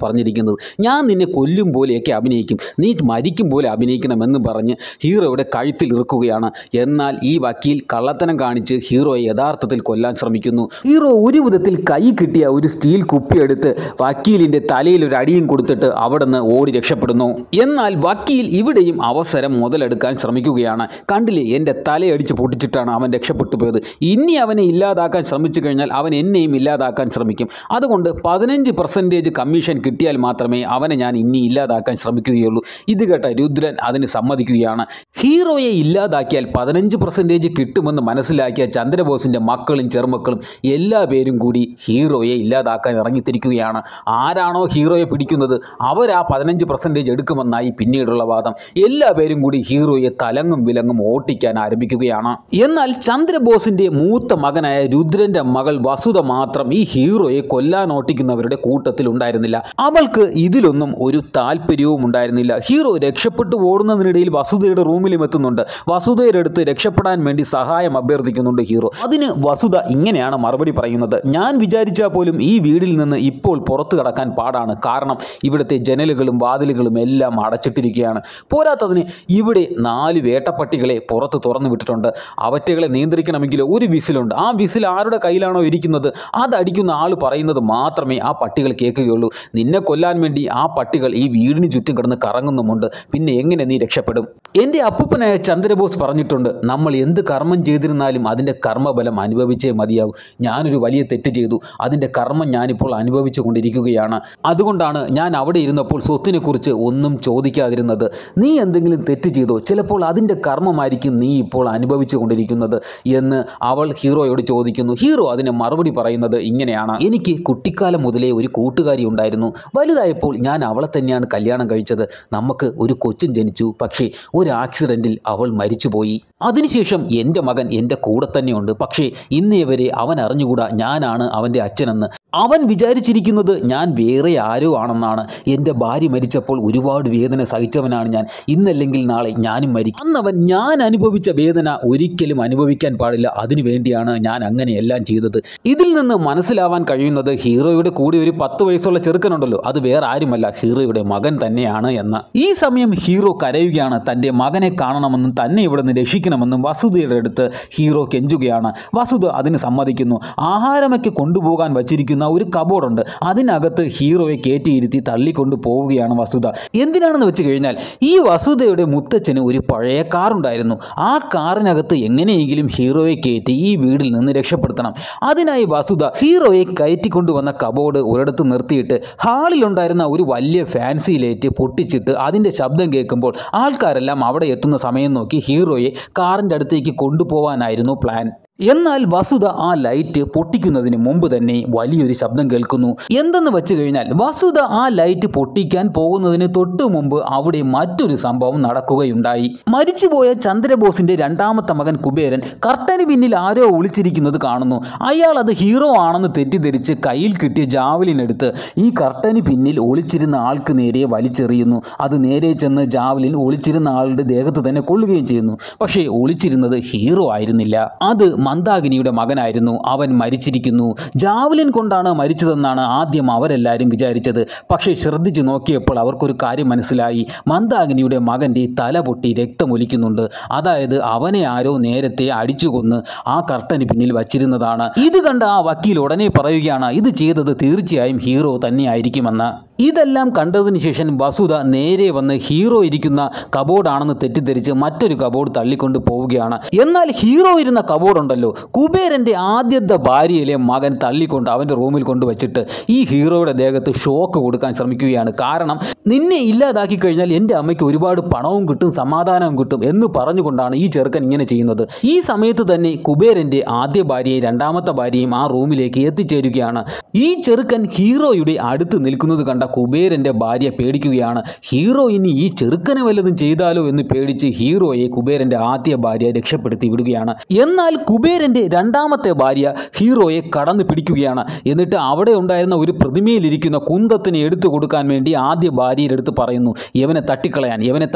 പറഞ്ഞിരിക്കുന്നത്, ഞാൻ നിന്നെ കൊല്ലും പോലെയൊക്കെ അഭിനയിക്കും, നീ മരിക്കും പോലെ അഭിനയിക്കണമെന്ന് പറഞ്ഞ് ഹീറോയുടെ കഴുത്തിൽ ഇറുക്കുകയാണ്. എന്നാൽ ഈ വക്കീൽ കള്ളത്തനം കാണിച്ച് ഹീറോയെ യഥാർത്ഥത്തിൽ കൊല്ലാൻ ശ്രമിക്കുന്നു. ഹീറോ ഒരു വിധത്തിൽ കൈ കിട്ടിയ ഒരു സ്റ്റീൽ കുപ്പിയെടുത്ത് വക്കീലിൻ്റെ തലയിൽ ഒരു അടിയും കൊടുത്തിട്ട് അവിടെ നിന്ന് ഓടി രക്ഷപ്പെടുന്നു. എന്നാൽ വക്കീൽ ഇവിടെയും അവസരം മുതലെടുക്കാൻ ശ്രമിക്കുകയാണ്. കണ്ടില്ലേ, എൻ്റെ തലയടിച്ച് പൊട്ടിച്ചിട്ടാണ് അവൻ രക്ഷപ്പെട്ടു പോയത്, ഇനി അവനെ ഇല്ലാതാക്കാൻ ശ്രമിച്ചു കഴിഞ്ഞാൽ അവൻ എന്നെയും ഇല്ലാതാക്കാൻ ശ്രമിക്കും, അതുകൊണ്ട് 15% കമ്മീഷൻ കിട്ടിയാൽ മാത്രമേ അവനെ ഞാൻ ഇനി ഇല്ലാതാക്കാൻ ശ്രമിക്കുകയുള്ളൂ. ഇത് കേട്ട രുദ്രൻ അതിന് സമ്മതിക്കുകയാണ്. ഹീറോയെ ഇല്ലാതാക്കിയാൽ 15% കിട്ടുമെന്ന് മനസ്സിലാക്കിയ ചന്ദ്രബോസിൻ്റെ മക്കളും ചെറുമക്കളും എല്ലാ പേരും കൂടി ഹീറോയെ ഇല്ലാതാക്കാൻ ഇറങ്ങിത്തിരിക്കുകയാണ്. ആരാണോ ഹീറോയെ പിടിക്കുന്നത് അവർ ആ 15% എടുക്കുമെന്നായി പിന്നീടുള്ള വാദം. എല്ലാ പേരും കൂടി ഹീറോയെ തലങ്ങും വിലങ്ങും ഓട്ടിക്കാൻ ആരംഭിക്കുകയാണ്. എന്നാൽ ചന്ദ്രബോസിൻ്റെ മൂത്ത മകനായ രുദ്രൻ്റെ മകൾ വസുധ മാത്രം ഈ ഹീറോയെ കൊല്ലാൻ ഓട്ടിക്കുന്നവരുടെ കൂട്ടത്തിൽ ഉണ്ടായിരുന്നില്ല. അവൾക്ക് ഇതിലൊന്നും ഒരു താല്പര്യവും ഉണ്ടായിരുന്നില്ല. ഹീറോ രക്ഷപ്പെട്ടു ഓടുന്നതിനിടയിൽ വസുധയുടെ റൂമിലും എത്തുന്നുണ്ട്. വസുധയുടെ അടുത്ത് രക്ഷപ്പെടാൻ വേണ്ടി സഹായം അഭ്യർത്ഥിക്കുന്നുണ്ട് ഹീറോ. അതിന് വസുധ ഇങ്ങനെയാണ് മറുപടി പറയുന്നത്, ഞാൻ വിചാരിച്ചാൽ പോലും ഈ വീടിൽ നിന്ന് ഇപ്പോൾ പുറത്തു കടക്കാൻ പാടാണ്, കാരണം ഇവിടുത്തെ ജനലുകളും വാതിലുകളും എല്ലാം അടച്ചിട്ടിരിക്കുകയാണ്. പോരാത്തതിന് ഇവിടെ 4 വേട്ടപ്പട്ടികളെ പുറത്ത് തുറന്നു വിട്ടിട്ടുണ്ട്. അവറ്റകളെ നിയന്ത്രിക്കണമെങ്കിൽ ഒരു വിസിലുണ്ട്. ആ വിസിൽ ആരുടെ കയ്യിലാണോ ഇരിക്കുന്നത് അതടിക്കുന്ന ആൾ പറയുന്നത് മാത്രമേ ആ പട്ടികൾ കേൾക്കുകയുള്ളൂ. നിന്നെ കൊല്ലാൻ വേണ്ടി ആ പട്ടികൾ ഈ വീടിന് ചുറ്റും കിടന്ന് കറങ്ങുന്നുമുണ്ട്. പിന്നെ എങ്ങനെ നീ രക്ഷപ്പെടും? എൻ്റെ അപ്പൂപ്പനായ ചന്ദ്രബോസ് പറഞ്ഞിട്ടുണ്ട്, നമ്മൾ എന്ത് കർമ്മം ചെയ്തിരുന്നാലും അതിൻ്റെ കർമ്മബലം അനുഭവിച്ചേ മതിയാവും. ഞാനൊരു വലിയ തെറ്റ് ചെയ്തു, അതിൻ്റെ കർമ്മം ഞാനിപ്പോൾ അനുഭവിച്ചു കൊണ്ടിരിക്കുകയാണ്. അതുകൊണ്ടാണ് ഞാൻ അവിടെ ഇരുന്നപ്പോൾ സ്വത്തിനെക്കുറിച്ച് ഒന്നും ചോദിക്കാതിരുന്നത്. നീ എന്തെങ്കിലും തെറ്റ് ചെയ്തോ? ചിലപ്പോൾ അതിൻ്റെ കർമ്മമായിരിക്കും നീ ഇപ്പോൾ അനുഭവിച്ചു കൊണ്ടിരിക്കുന്നത് എന്ന് അവൾ ഹീറോയോട് ചോദിക്കുന്നു. ഹീറോ അതിന് മറുപടി പറയുന്നത് ഇങ്ങനെയാണ്, എനിക്ക് കുട്ടിക്കാലം മുതലേ ഒരു കൂട്ടുകാരി ഉണ്ടായിരുന്നു. വലുതായപ്പോൾ ഞാൻ അവളെ തന്നെയാണ് കല്യാണം കഴിച്ചത്. നമുക്ക് ഒരു കൊച്ചും ജനിച്ചു. പക്ഷേ ഒരു ആക്സിഡൻറ്റിൽ അവൾ മരിച്ചുപോയി. അതിനുശേഷം എൻ്റെ മകൻ എൻ്റെ കൂടെ തന്നെയുണ്ട്. പക്ഷേ ഇന്നേ വരെ അവൻ അറിഞ്ഞുകൂടാ ഞാനാണ് അവൻ്റെ അച്ഛനെന്ന്. അവൻ വിചാരിച്ചിരിക്കുന്നത് ഞാൻ വേറെ ആരോ ആണെന്നാണ്. എൻ്റെ ഭാര്യ മരിച്ചപ്പോൾ ഒരുപാട് വേദന സഹിച്ചവനാണ് ഞാൻ. ഇന്നല്ലെങ്കിൽ നാളെ ഞാനും മരിക്കും. അന്നവൻ ഞാൻ അനുഭവിച്ച വേദന ഒരിക്കലും അനുഭവിക്കാൻ പാടില്ല. അതിനു വേണ്ടിയാണ് ഞാൻ അങ്ങനെയെല്ലാം ചെയ്തത്. ഇതിൽ നിന്ന് മനസ്സിലാവാൻ കഴിയുന്നത് ഹീറോയുടെ കൂടെ ഒരു 10 വയസ്സുള്ള ചെറുക്കനുണ്ടല്ലോ, അത് വേറെ ആരുമല്ല, ഹീറോയുടെ മകൻ തന്നെയാണ് എന്ന്. ഈ സമയം ഹീറോ കരയുകയാണ്. തൻ്റെ മകനെ കാണണമെന്നും തന്നെ ഇവിടെ നിന്ന് രക്ഷിക്കണമെന്നും വസുധയുടെ അടുത്ത് ഹീറോ കെഞ്ചുകയാണ്. വസുധ അതിന് സമ്മതിക്കുന്നു. ആഹാരമൊക്കെ കൊണ്ടുപോകാൻ വച്ചിരിക്കുന്ന ഒരു കബോർഡുണ്ട്. അതിനകത്ത് ഹീറോയെ കയറ്റിയിരുത്തി തള്ളിക്കൊണ്ട് പോവുകയാണ് വസുധ. എന്തിനാണെന്ന് വെച്ച് കഴിഞ്ഞാൽ ഈ വസുധയുടെ മുത്തച്ഛന് ഒരു പഴയ കാറുണ്ടായിരുന്നു. ആ കാറിനകത്ത് എങ്ങനെയെങ്കിലും ഹീറോയെ കയറ്റി ഈ വീടിൽ നിന്ന് രക്ഷപ്പെടുത്തണം. അതിനായി വസുധ ഹീറോയെ കയറ്റിക്കൊണ്ടുവന്ന കബോർഡ് ഒരിടത്ത് നിർത്തിയിട്ട് ഹാളിലുണ്ടായിരുന്ന ഒരു വലിയ ഫാൻസി ലൈറ്റ് പൊട്ടിച്ചിട്ട് അതിൻ്റെ ശബ്ദം കേൾക്കുമ്പോൾ ആൾക്കാരെല്ലാം അവിടെ എത്തുന്ന സമയം നോക്കി ഹീറോയെ കാറിൻ്റെ അടുത്തേക്ക് കൊണ്ടുപോകാനായിരുന്നു പ്ലാൻ. എന്നാൽ വസുധ ആ ലൈറ്റ് പൊട്ടിക്കുന്നതിന് മുമ്പ് തന്നെ വലിയൊരു ശബ്ദം കേൾക്കുന്നു. എന്തെന്ന് വെച്ച് കഴിഞ്ഞാൽ വസുധ ആ ലൈറ്റ് പൊട്ടിക്കാൻ പോകുന്നതിന് തൊട്ടു മുമ്പ് അവിടെ മറ്റൊരു സംഭവം നടക്കുകയുണ്ടായി. മരിച്ചുപോയ ചന്ദ്രബോസിന്റെ 2ാമത്തെ മകൻ കുബേരൻ കർട്ടന് പിന്നിൽ ആരോ ഒളിച്ചിരിക്കുന്നത് കാണുന്നു. അയാൾ അത് ഹീറോ ആണെന്ന് തെറ്റിദ്ധരിച്ച് കയ്യിൽ കിട്ടിയ ജാവലിൻ എടുത്ത് ഈ കർട്ടന് പിന്നിൽ ഒളിച്ചിരുന്ന ആൾക്ക് നേരെ വലിച്ചെറിയുന്നു. അത് നേരെ ചെന്ന് ജാവലിൻ ഒളിച്ചിരുന്ന ആളുടെ ദേഹത്ത് തന്നെ കൊള്ളുകയും ചെയ്യുന്നു. പക്ഷേ ഒളിച്ചിരുന്നത് ഹീറോ ആയിരുന്നില്ല, അത് മന്ദാകിനിയുടെ മകനായിരുന്നു. അവൻ മരിച്ചിരിക്കുന്നു. ജാവലിൻ കൊണ്ടാണ് മരിച്ചതെന്നാണ് ആദ്യം അവരെല്ലാവരും വിചാരിച്ചത്. പക്ഷേ ശ്രദ്ധിച്ചു നോക്കിയപ്പോൾ അവർക്കൊരു കാര്യം മനസ്സിലായി. മന്ദാകിനിയുടെ മകൻ്റെ തല പൊട്ടി രക്തമൊലിക്കുന്നുണ്ട്. അതായത് അവനെ ആരോ നേരത്തെ അടിച്ചു കൊന്ന് ആ കർട്ടന് പിന്നിൽ വച്ചിരുന്നതാണ്. ഇത് കണ്ട ആ വക്കീൽ ഉടനെ പറയുകയാണ്, ഇത് ചെയ്തത് തീർച്ചയായും ഹീറോ തന്നെയായിരിക്കുമെന്ന്. ഇതെല്ലാം കണ്ടതിന് ശേഷം വസുധ നേരെ വന്ന് ഹീറോ ഇരിക്കുന്ന കബോർഡാണെന്ന് തെറ്റിദ്ധരിച്ച് മറ്റൊരു കബോർഡ് തള്ളിക്കൊണ്ട് പോവുകയാണ്. എന്നാൽ ഹീറോ ഇരുന്ന കബോർഡ് ഉണ്ടല്ലോ, കുബേരൻ്റെ ആദ്യത്തെ ഭാര്യയിലെ മകൻ തള്ളിക്കൊണ്ട് അവൻ്റെ റൂമിൽ കൊണ്ടുവച്ചിട്ട് ഈ ഹീറോയുടെ ദേഹത്ത് ഷോക്ക് കൊടുക്കാൻ ശ്രമിക്കുകയാണ്. കാരണം നിന്നെ ഇല്ലാതാക്കി കഴിഞ്ഞാൽ എൻ്റെ അമ്മയ്ക്ക് ഒരുപാട് പണവും കിട്ടും, സമാധാനവും കിട്ടും എന്ന് പറഞ്ഞുകൊണ്ടാണ് ഈ ചെറുക്കൻ ഇങ്ങനെ ചെയ്യുന്നത്. ഈ സമയത്ത് തന്നെ കുബേരൻ്റെ ആദ്യ ഭാര്യയും 2ാമത്തെ ഭാര്യയും ആ റൂമിലേക്ക് എത്തിച്ചേരുകയാണ്. ഈ ചെറുക്കൻ ഹീറോയുടെ അടുത്ത് നിൽക്കുന്നത് കണ്ട കുബേരൻ്റെ ഭാര്യ പേടിക്കുകയാണ്. ഹീറോ ഇനി ഈ ചെറുക്കനെ വല്ലതും ചെയ്താലോ എന്ന് പേടിച്ച് ഹീറോയെ കുബേരൻ്റെ ആദ്യ ഭാര്യ രക്ഷപ്പെടുത്തി വിടുകയാണ്. എന്നാൽ കുബേരൻ്റെ രണ്ടാമത്തെ ഭാര്യ ഹീറോയെ കടന്നു പിടിക്കുകയാണ്. എന്നിട്ട് അവിടെ ഉണ്ടായിരുന്ന ഒരു പ്രതിമയിലിരിക്കുന്ന കുന്തത്തിന് എടുത്തു കൊടുക്കാൻ വേണ്ടി ആദ്യ ഭാര്യയുടെ അടുത്ത് പറയുന്നു, ഇവനെ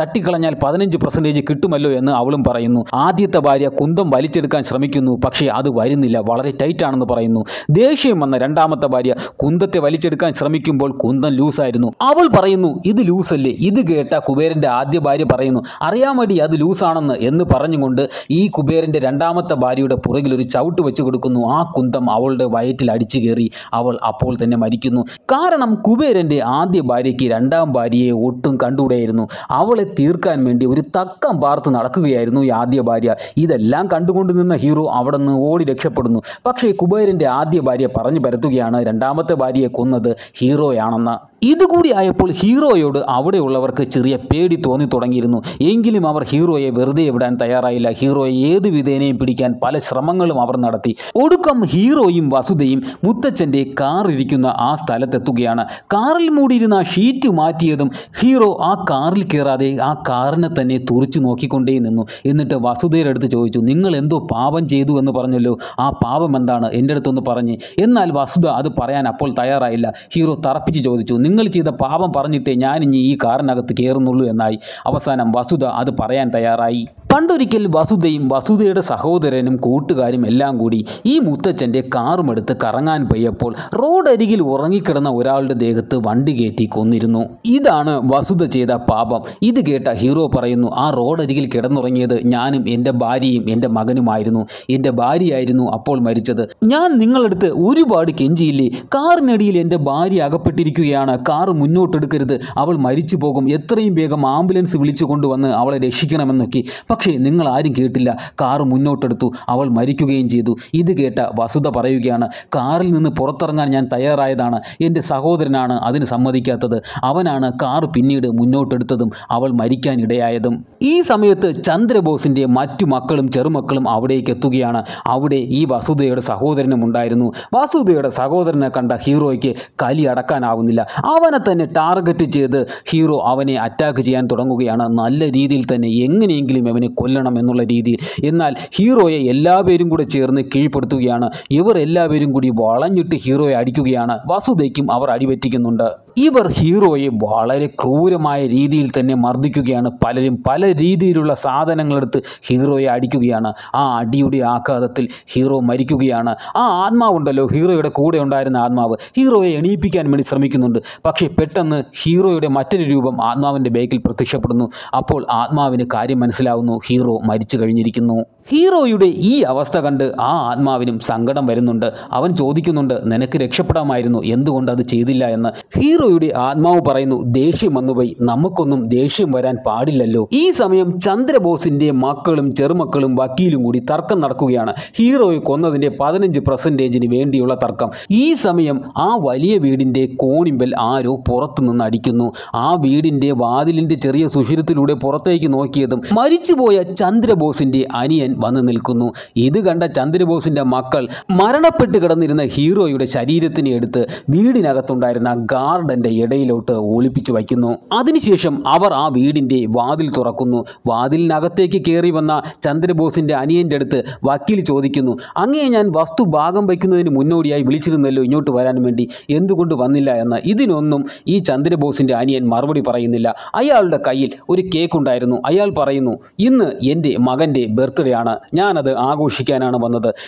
തട്ടിക്കളഞ്ഞാൽ 15% കിട്ടുമല്ലോ എന്ന് അവളും പറയുന്നു. ആദ്യത്തെ ഭാര്യ കുന്തം വലിച്ചെടുക്കാൻ ശ്രമിക്കുന്നു, പക്ഷേ അത് വരുന്നില്ല, വളരെ ടൈറ്റ് ആണെന്ന് പറയുന്നു. ദേഷ്യം വന്ന രണ്ടാമത്തെ ഭാര്യ കുന്തത്തെ വലിച്ചെടുക്കാൻ ശ്രമിക്കുമ്പോൾ കുന്തം ലൂസായിരുന്നു. അവൾ പറയുന്നു, ഇത് ലൂസല്ലേ. ഇത് കേട്ട കുബേരൻ്റെ ആദ്യ ഭാര്യ പറയുന്നു, അറിയാമടി അത് ലൂസാണെന്ന് എന്ന് പറഞ്ഞുകൊണ്ട് ഈ കുബേരൻ്റെ രണ്ടാമത്തെ ഭാര്യയുടെ പുറകിൽ ഒരു ചവിട്ട് വെച്ച് കൊടുക്കുന്നു. ആ കുന്തം അവളുടെ വയറ്റിൽ അടിച്ചു കയറി അവൾ അപ്പോൾ തന്നെ മരിക്കുന്നു. കാരണം കുബേരൻ്റെ ആദ്യ ഭാര്യയ്ക്ക് രണ്ടാം ഭാര്യയെ ഒട്ടും കണ്ടുകൂടെയായിരുന്നു. അവളെ തീർക്കാൻ വേണ്ടി ഒരു തക്കം പാർത്ത് നടക്കുകയായിരുന്നു ഈ ആദ്യ ഭാര്യ. ഇതെല്ലാം കണ്ടുകൊണ്ട് നിന്ന ഹീറോ അവിടെ നിന്ന് ഓടി രക്ഷപ്പെടുന്നു. പക്ഷേ കുബേരൻ്റെ ആദ്യ ഭാര്യ പറഞ്ഞു പരത്തുകയാണ് രണ്ടാമത്തെ ഭാര്യയെ കൊന്നത് ഹീറോയാണെന്ന്. ഇതുകൂടി ആയപ്പോൾ ഹീറോയോട് അവിടെയുള്ളവർക്ക് ചെറിയ പേടി തോന്നി തുടങ്ങിയിരുന്നു. എങ്കിലും അവർ ഹീറോയെ വെറുതെ വിടാൻ തയ്യാറായില്ല. ഹീറോയെ ഏത് വിധേനയും പിടിക്കാൻ പല ശ്രമങ്ങളും അവർ നടത്തി. ഒടുക്കം ഹീറോയും വസുതയും മുത്തച്ഛൻ്റെ കാർ ഇരിക്കുന്ന ആ സ്ഥലത്തെത്തുകയാണ്. കാറിൽ മൂടിയിരുന്ന ഷീറ്റ് മാറ്റിയതും ഹീറോ ആ കാറിൽ കയറാതെ ആ കാറിനെ തന്നെ തുറിച്ചു നോക്കിക്കൊണ്ടേ നിന്നു. എന്നിട്ട് വസുതയുടെ അടുത്ത് ചോദിച്ചു, നിങ്ങൾ എന്തോ പാപം ചെയ്തു എന്ന് പറഞ്ഞല്ലോ, ആ പാപം എന്താണ് എൻ്റെ അടുത്തൊന്ന് പറഞ്ഞ്. എന്നാൽ വസുത അത് പറയാൻ അപ്പോൾ തയ്യാറായില്ല. ഹീറോ തറപ്പിച്ച് ചോദിച്ചു, നിങ്ങൾ ചെയ്ത പാപം പറഞ്ഞിട്ടേ ഞാനിനി ഈ കാറിനകത്ത് കയറുന്നുള്ളൂ എന്നായി. അവസാനം വസുത അത് പറയാൻ തയ്യാറായി. പണ്ടൊരിക്കൽ വസുതയും വസുതയുടെ സഹോദരനും കൂട്ടുകാരും എല്ലാം കൂടി ഈ മുത്തച്ഛൻ്റെ കാറുമെടുത്ത് കറങ്ങാൻ പോയപ്പോൾ റോഡരികിൽ ഉറങ്ങിക്കിടന്ന ഒരാളുടെ ദേഹത്ത് വണ്ടി കയറ്റി കൊന്നിരുന്നു. ഇതാണ് വസുത ചെയ്ത പാപം. ഇത് കേട്ട ഹീറോ പറയുന്നു, ആ റോഡരികിൽ കിടന്നുറങ്ങിയത് ഞാനും എൻ്റെ ഭാര്യയും എൻ്റെ മകനുമായിരുന്നു. എൻ്റെ ഭാര്യയായിരുന്നു അപ്പോൾ മരിച്ചത്. ഞാൻ നിങ്ങളടുത്ത് ഒരുപാട് കെഞ്ചിയില്ലേ, കാറിനടിയിൽ എൻ്റെ ഭാര്യ അകപ്പെട്ടിരിക്കുകയാണ്, കാറ് മുന്നോട്ടെടുക്കരുത്, അവൾ മരിച്ചു പോകും, എത്രയും വേഗം ആംബുലൻസ് വിളിച്ചു കൊണ്ടുവന്ന് അവളെ രക്ഷിക്കണമെന്നൊക്കെ. പക്ഷേ നിങ്ങൾ ആരും കേട്ടില്ല, കാറ് മുന്നോട്ടെടുത്തു, അവൾ മരിക്കുകയും ചെയ്തു. ഇത് കേട്ട വസുത പറയുകയാണ്, കാറിൽ നിന്ന് പുറത്തിറങ്ങാൻ ഞാൻ തയ്യാറായതാണ്, എൻ്റെ സഹോദരനാണ് അതിന് സമ്മതിക്കാത്തത്, അവനാണ് കാറ് പിന്നീട് മുന്നോട്ടെടുത്തതും അവൾ മരിക്കാനിടയായതും. ഈ സമയത്ത് ചന്ദ്രബോസിൻ്റെ മറ്റു മക്കളും ചെറുമക്കളും അവിടേക്ക് എത്തുകയാണ്. അവിടെ ഈ വസുതയുടെ സഹോദരനും ഉണ്ടായിരുന്നു. വസുതയുടെ സഹോദരനെ കണ്ട ഹീറോയ്ക്ക് കലി അടക്കാനാവുന്നില്ല. അവനെ തന്നെ ടാർഗറ്റ് ചെയ്ത് ഹീറോ അവനെ അറ്റാക്ക് ചെയ്യാൻ തുടങ്ങുകയാണ്. നല്ല രീതിയിൽ തന്നെ എങ്ങനെയെങ്കിലും അവനെ കൊല്ലണം എന്നുള്ള രീതിയിൽ. എന്നാൽ ഹീറോയെ എല്ലാവരും കൂടെ ചേർന്ന് കീഴ്പ്പെടുത്തുകയാണ്. ഇവർ എല്ലാവരും കൂടി വളഞ്ഞിട്ട് ഹീറോയെ അടിക്കുകയാണ്. വസുതയ്ക്കും അവർ അടിപറ്റിക്കുന്നുണ്ട്. ഇവർ ഹീറോയെ വളരെ ക്രൂരമായ രീതിയിൽ തന്നെ മർദ്ദിക്കുകയാണ്. പലരും പല രീതിയിലുള്ള സാധനങ്ങളെടുത്ത് ഹീറോയെ അടിക്കുകയാണ്. ആ അടിയുടെ ആഘാതത്തിൽ ഹീറോ മരിക്കുകയാണ്. ആ ആത്മാവുണ്ടല്ലോ, ഹീറോയുടെ കൂടെ ഉണ്ടായിരുന്ന ആത്മാവ് ഹീറോയെ എണീപ്പിക്കാൻ വേണ്ടി ശ്രമിക്കുന്നുണ്ട്. പക്ഷേ പെട്ടെന്ന് ഹീറോയുടെ മറ്റൊരു രൂപം ആത്മാവിൻ്റെ ബേക്കിൽ പ്രത്യക്ഷപ്പെടുന്നു. അപ്പോൾ ആത്മാവിന് കാര്യം മനസ്സിലാവുന്നു, ഹീറോ മരിച്ചു കഴിഞ്ഞിരിക്കുന്നു. ഹീറോയുടെ ഈ അവസ്ഥ കണ്ട് ആ ആത്മാവിനും സങ്കടം വരുന്നുണ്ട്. അവൻ ചോദിക്കുന്നുണ്ട്, നിനക്ക് രക്ഷപ്പെടാമായിരുന്നു, എന്തുകൊണ്ട് അത് ചെയ്തില്ല എന്ന്. ഹീറോയുടെ ആത്മാവ് പറയുന്നു, ദേഷ്യം വന്നുപോയി, നമുക്കൊന്നും ദേഷ്യം വരാൻ പാടില്ലല്ലോ. ഈ സമയം ചന്ദ്രബോസിൻ്റെ മക്കളും ചെറുമക്കളും വക്കീലും കൂടി തർക്കം നടക്കുകയാണ്. ഹീറോയെ കൊന്നതിൻ്റെ 15% വേണ്ടിയുള്ള തർക്കം. ഈ സമയം ആ വലിയ വീടിൻ്റെ കോണിമ്പൽ ആരോ പുറത്തുനിന്ന് അടിക്കുന്നു. ആ വീടിൻ്റെ വാതിലിൻ്റെ ചെറിയ സുഷിരത്തിലൂടെ പുറത്തേക്ക് നോക്കിയതും മരിച്ചുപോയ ചന്ദ്രബോസിൻ്റെ അനിയൻ വന്നു നിൽക്കുന്നു. ഇത് കണ്ട ചന്ദ്രബോസിൻ്റെ മക്കൾ മരണപ്പെട്ട് കിടന്നിരുന്ന ഹീറോയുടെ ശരീരത്തിനെ എടുത്ത് വീടിനകത്തുണ്ടായിരുന്ന ഗാർഡന്റെ ഇടയിലോട്ട് ഒളിപ്പിച്ചു വയ്ക്കുന്നു. അതിനുശേഷം അവർ ആ വീടിൻ്റെ വാതിൽ തുറക്കുന്നു. വാതിലിനകത്തേക്ക് കയറി വന്ന ചന്ദ്രബോസിൻ്റെ അനിയൻ്റെ അടുത്ത് വക്കീൽ ചോദിക്കുന്നു, അങ്ങേ ഞാൻ വസ്തു ഭാഗം വയ്ക്കുന്നതിന് മുന്നോടിയായി വിളിച്ചിരുന്നല്ലോ ഇങ്ങോട്ട് വരാൻ വേണ്ടി, എന്തുകൊണ്ട് വന്നില്ല എന്ന്. ഇതിനൊന്നും ഈ ചന്ദ്രബോസിൻ്റെ അനിയൻ മറുപടി പറയുന്നില്ല. അയാളുടെ കയ്യിൽ ഒരു കേക്ക് ഉണ്ടായിരുന്നു. അയാൾ പറയുന്നു, ഇന്ന് എൻ്റെ മകൻ്റെ ബർത്ത്ഡേ ആണ്, ഞാനത് ആഘോഷിക്കാനാണ് വന്നത്.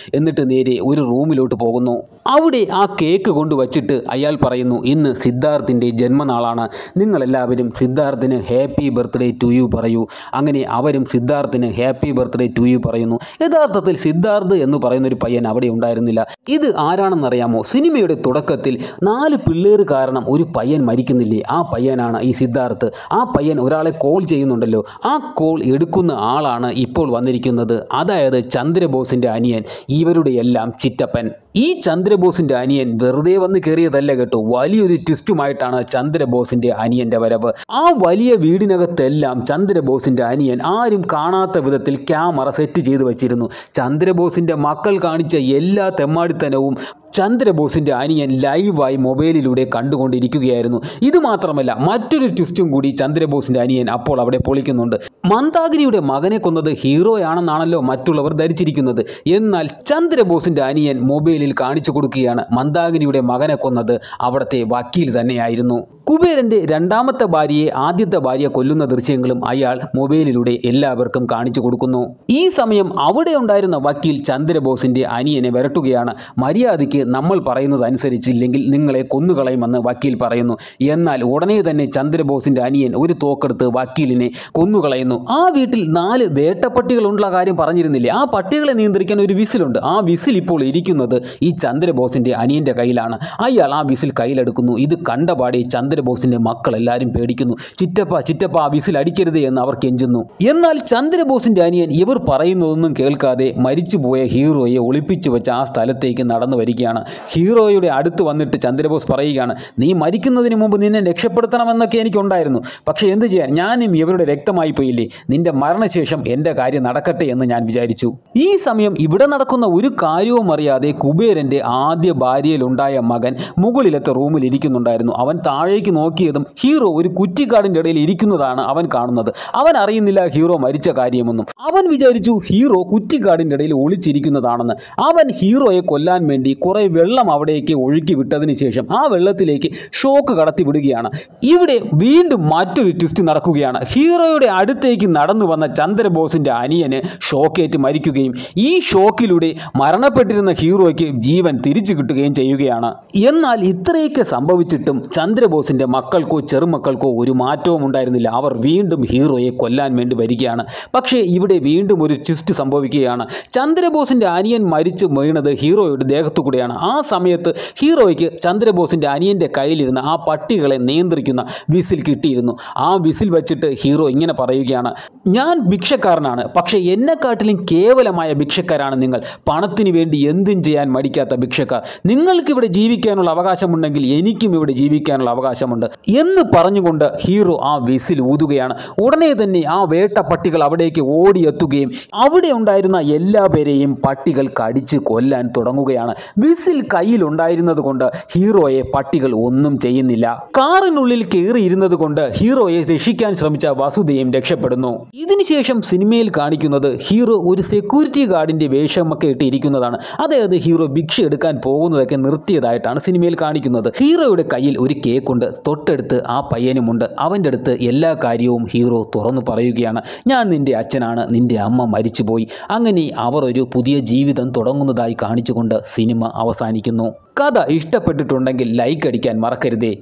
എന്നിട്ട് നേരെ ഒരു റൂമിലോട്ട് പോകുന്നു. അവിടെ ആ കേക്ക് കൊണ്ടുവച്ചിട്ട് അയാൾ പറയുന്നു, ഇന്ന് സിദ്ധാർത്ഥിൻ്റെ ജന്മനാളാണ്, നിങ്ങളെല്ലാവരും സിദ്ധാർത്ഥിന് ഹാപ്പി ബർത്ത്ഡേ ടു യു പറയൂ. അങ്ങനെ അവരും സിദ്ധാർത്ഥിന് ഹാപ്പി ബർത്ത്ഡേ ടു യു പറയുന്നു. യഥാർത്ഥത്തിൽ സിദ്ധാർത്ഥ് എന്ന് പറയുന്നൊരു പയ്യൻ അവിടെ ഉണ്ടായിരുന്നില്ല. ഇത് ആരാണെന്നറിയാമോ? സിനിമയുടെ തുടക്കത്തിൽ 4 പിള്ളേർ കാരണം ഒരു പയ്യൻ മരിക്കുന്നില്ലേ, ആ പയ്യനാണ് ഈ സിദ്ധാർത്ഥ്. ആ പയ്യൻ ഒരാളെ കോൾ ചെയ്യുന്നുണ്ടല്ലോ, ആ കോൾ എടുക്കുന്ന ആളാണ് ഇപ്പോൾ വന്നിരിക്കുന്നത്. അതായത് ചന്ദ്രബോസിൻ്റെ അനിയൻ, ഇവരുടെ എല്ലാം ചിറ്റപ്പൻ. ഈ ചന്ദ്രബോസിൻ്റെ അനിയൻ വെറുതെ വന്ന് കയറിയതല്ല കേട്ടോ, വലിയൊരു ട്വിസ്റ്റുമായിട്ടാണ് ചന്ദ്രബോസിൻ്റെ അനിയൻ്റെ വരവ്. ആ വലിയ വീടിനകത്തെല്ലാം ചന്ദ്രബോസിൻ്റെ അനിയൻ ആരും കാണാത്ത വിധത്തിൽ ക്യാമറ സെറ്റ് ചെയ്ത് വച്ചിരുന്നു. ചന്ദ്രബോസിൻ്റെ മക്കൾ കാണിച്ച എല്ലാ തെമ്മാടിത്തനവും ചന്ദ്രബോസിന്റെ അനിയൻ ലൈവായി മൊബൈലിലൂടെ കണ്ടുകൊണ്ടിരിക്കുകയായിരുന്നു. ഇതുമാത്രമല്ല, മറ്റൊരു ട്വിസ്റ്റും കൂടി ചന്ദ്രബോസിന്റെ അനിയൻ അപ്പോൾ അവിടെ പൊളിക്കുന്നുണ്ട്. മന്ദാകിനിയുടെ മകനെ കൊന്നത് ഹീറോയാണെന്നാണല്ലോ മറ്റുള്ളവർ ധരിച്ചിരിക്കുന്നത്. എന്നാൽ ചന്ദ്രബോസിന്റെ അനിയൻ മൊബൈലിൽ കാണിച്ചു കൊടുക്കുകയാണ് മന്ദാകിനിയുടെ മകനെ കൊന്നത് അവിടുത്തെ വക്കീൽ തന്നെയായിരുന്നു. കുബേരന്റെ രണ്ടാമത്തെ ഭാര്യയെ ആദ്യത്തെ ഭാര്യ കൊല്ലുന്ന ദൃശ്യങ്ങളും അയാൾ മൊബൈലിലൂടെ എല്ലാവർക്കും കാണിച്ചു കൊടുക്കുന്നു. ഈ സമയം അവിടെ ഉണ്ടായിരുന്ന വക്കീൽ ചന്ദ്രബോസിന്റെ അനിയനെ വിരട്ടുകയാണ്. മര്യാദയ്ക്ക് നമ്മൾ പറയുന്നത് അനുസരിച്ചില്ലെങ്കിൽ നിങ്ങളെ കൊന്നുകളയുമെന്ന് വക്കീൽ പറയുന്നു. എന്നാൽ ഉടനെ തന്നെ ചന്ദ്രബോസിന്റെ അനിയൻ ഒരു തോക്കെടുത്ത് വക്കീലിനെ കൊന്നുകളയുന്നു. ആ വീട്ടിൽ 4 വേട്ടപ്പട്ടികളുള്ള കാര്യം പറഞ്ഞിരുന്നില്ലേ? ആ പട്ടികളെ നിയന്ത്രിക്കാൻ ഒരു വിസിലുണ്ട്. ആ വിസിൽ ഇപ്പോൾ ഇരിക്കുന്നത് ഈ ചന്ദ്രബോസിന്റെ അനിയന്റെ കയ്യിലാണ്. അയാൾ ആ വിസിൽ കയ്യിലെടുക്കുന്നു. ഇത് കണ്ടപാടെ ചന്ദ്രബോസിന്റെ മക്കൾ എല്ലാവരും പേടിക്കുന്നു. ചിറ്റപ്പ ആ വിസിൽ അടിക്കരുത് എന്ന് അവർ കെഞ്ചുന്നു. എന്നാൽ ചന്ദ്രബോസിന്റെ അനിയൻ ഇവർ പറയുന്നതൊന്നും കേൾക്കാതെ മരിച്ചുപോയ ഹീറോയെ ഒളിപ്പിച്ചു വെച്ച ആ സ്ഥലത്തേക്ക് നടന്നു വരികയാണ്. ഹീറോയുടെ അടുത്ത് വന്നിട്ട് ചന്ദ്രബോസ് പറയുകയാണ്, നീ മരിക്കുന്നതിന് മുമ്പ് നിന്നെ രക്ഷപ്പെടുത്തണമെന്നൊക്കെ എനിക്കുണ്ടായിരുന്നു. പക്ഷേ എന്ത് ചെയ്യാൻ, ഞാനും ഇവരുടെ രക്തമായി പോയില്ലേ. നിന്റെ മരണശേഷം എൻ്റെ കാര്യം നടക്കട്ടെ എന്ന് ഞാൻ വിചാരിച്ചു. ഈ സമയം ഇവിടെ നടക്കുന്ന ഒരു കാര്യവും അറിയാതെ കുബേരന്റെ ആദ്യ ഭാര്യയിലുണ്ടായ മകൻ മുകളിലത്തെ റൂമിൽ ഇരിക്കുന്നുണ്ടായിരുന്നു. അവൻ താഴേക്ക് നോക്കിയതും ഹീറോ ഒരു കുറ്റിക്കാടിൻ്റെ ഇടയിൽ ഇരിക്കുന്നതാണ് അവൻ കാണുന്നത്. അവൻ അറിയുന്നില്ല ഹീറോ മരിച്ച കാര്യമൊന്നും. അവൻ വിചാരിച്ചു ഹീറോ കുറ്റിക്കാടിൻ്റെ ഇടയിൽ ഒളിച്ചിരിക്കുന്നതാണെന്ന്. അവൻ ഹീറോയെ കൊല്ലാൻ വേണ്ടി കുറെ വെള്ളം അവിടേക്ക് ഒഴുക്കി വിട്ടതിന് ശേഷം ആ വെള്ളത്തിലേക്ക് ഷോക്ക് കടത്തി വിടുകയാണ്. ഇവിടെ വീണ്ടും മറ്റൊരു ട്വിസ്റ്റ് നടക്കുകയാണ്. ഹീറോയുടെ അടുത്തേക്ക് നടന്നു വന്ന ചന്ദ്രബോസിന്റെ അനിയന് ഷോക്കേറ്റ് മരിക്കുകയും ഈ ഷോക്കിലൂടെ മരണപ്പെട്ടിരുന്ന ഹീറോയ്ക്ക് ജീവൻ തിരിച്ചു കിട്ടുകയും ചെയ്യുകയാണ്. എന്നാൽ ഇത്രയൊക്കെ സംഭവിച്ചിട്ടും ചന്ദ്രബോസിന്റെ മക്കൾക്കോ ചെറുമക്കൾക്കോ ഒരു മാറ്റവും ഉണ്ടായിരുന്നില്ല. അവർ വീണ്ടും ഹീറോയെ കൊല്ലാൻ വേണ്ടി വരികയാണ്. പക്ഷേ ഇവിടെ വീണ്ടും ഒരു ട്വിസ്റ്റ് സംഭവിക്കുകയാണ്. ചന്ദ്രബോസിന്റെ അനിയൻ മരിച്ചു വീണത് ഹീറോയുടെ ദേഹത്തു കൂടെയാണ്. ആ സമയത്ത് ഹീറോയ്ക്ക് ചന്ദ്രബോസിന്റെ അനിയന്റെ കയ്യിലിരുന്ന ആ പട്ടികളെ നിയന്ത്രിക്കുന്ന വിസിൽ കിട്ടിയിരുന്നു. ആ വിസിൽ വെച്ചിട്ട് ഹീറോ ഇങ്ങനെ പറയുകയാണ്, ഞാൻ ഭിക്ഷക്കാരനാണ്, പക്ഷേ എന്നെക്കാട്ടിലും കേവലമായ ഭിക്ഷക്കാരാണ് നിങ്ങൾ. പണത്തിന് വേണ്ടി എന്തും ചെയ്യാൻ മടിക്കാത്ത ഭിക്ഷക്കാർ. നിങ്ങൾക്കിവിടെ ജീവിക്കാനുള്ള അവകാശമുണ്ടെങ്കിൽ എനിക്കും ഇവിടെ ജീവിക്കാനുള്ള അവകാശമുണ്ട് എന്ന് പറഞ്ഞുകൊണ്ട് ഹീറോ ആ വിസിൽ ഊതുകയാണ്. ഉടനെ തന്നെ ആ വേട്ട പട്ടികൾ അവിടേക്ക് ഓടിയെത്തുകയും അവിടെ ഉണ്ടായിരുന്ന എല്ലാ പേരെയും പട്ടികൾ കടിച്ച് കൊല്ലാൻ തുടങ്ങുകയാണ്. വിസിൽ കയ്യിലുണ്ടായിരുന്നത് കൊണ്ട് ഹീറോയെ പട്ടികൾ ഒന്നും ചെയ്യുന്നില്ല. കാറിനുള്ളിൽ കയറിയിരുന്നത് കൊണ്ട് ഹീറോയെ രക്ഷിക്കാൻ ശ്രമിച്ച വസുദേയും രക്ഷപ്പെടുന്നു. ഇതിനുശേഷം സിനിമയിൽ കാണിക്കുന്നത് ഹീറോ ഒരു സെക്യൂരിറ്റി ഗാർഡിന്റെ വേഷമൊക്കെ ഇട്ടിരിക്കുന്നതാണ്. അതായത് ഹീറോ ഭിക്ഷ എടുക്കാൻ പോകുന്നതൊക്കെ നിർത്തിയതായിട്ടാണ് സിനിമയിൽ കാണിക്കുന്നത്. ഹീറോയുടെ കയ്യിൽ ഒരു കേക്കുണ്ട്. തൊട്ടടുത്ത് ആ പയ്യനുമുണ്ട്. അവൻ്റെ അടുത്ത് എല്ലാ കാര്യവും ഹീറോ തുറന്നു പറയുകയാണ്. ഞാൻ നിന്റെ അച്ഛനാണ്, നിന്റെ അമ്മ മരിച്ചുപോയി. അങ്ങനെ അവർ ഒരു പുതിയ ജീവിതം തുടങ്ങുന്നതായി കാണിച്ചുകൊണ്ട് സിനിമ അവസാനിക്കുന്നു. കഥ ഇഷ്ടപ്പെട്ടിട്ടുണ്ടെങ്കിൽ ലൈക്ക് അടിക്കാൻ മറക്കരുതേ.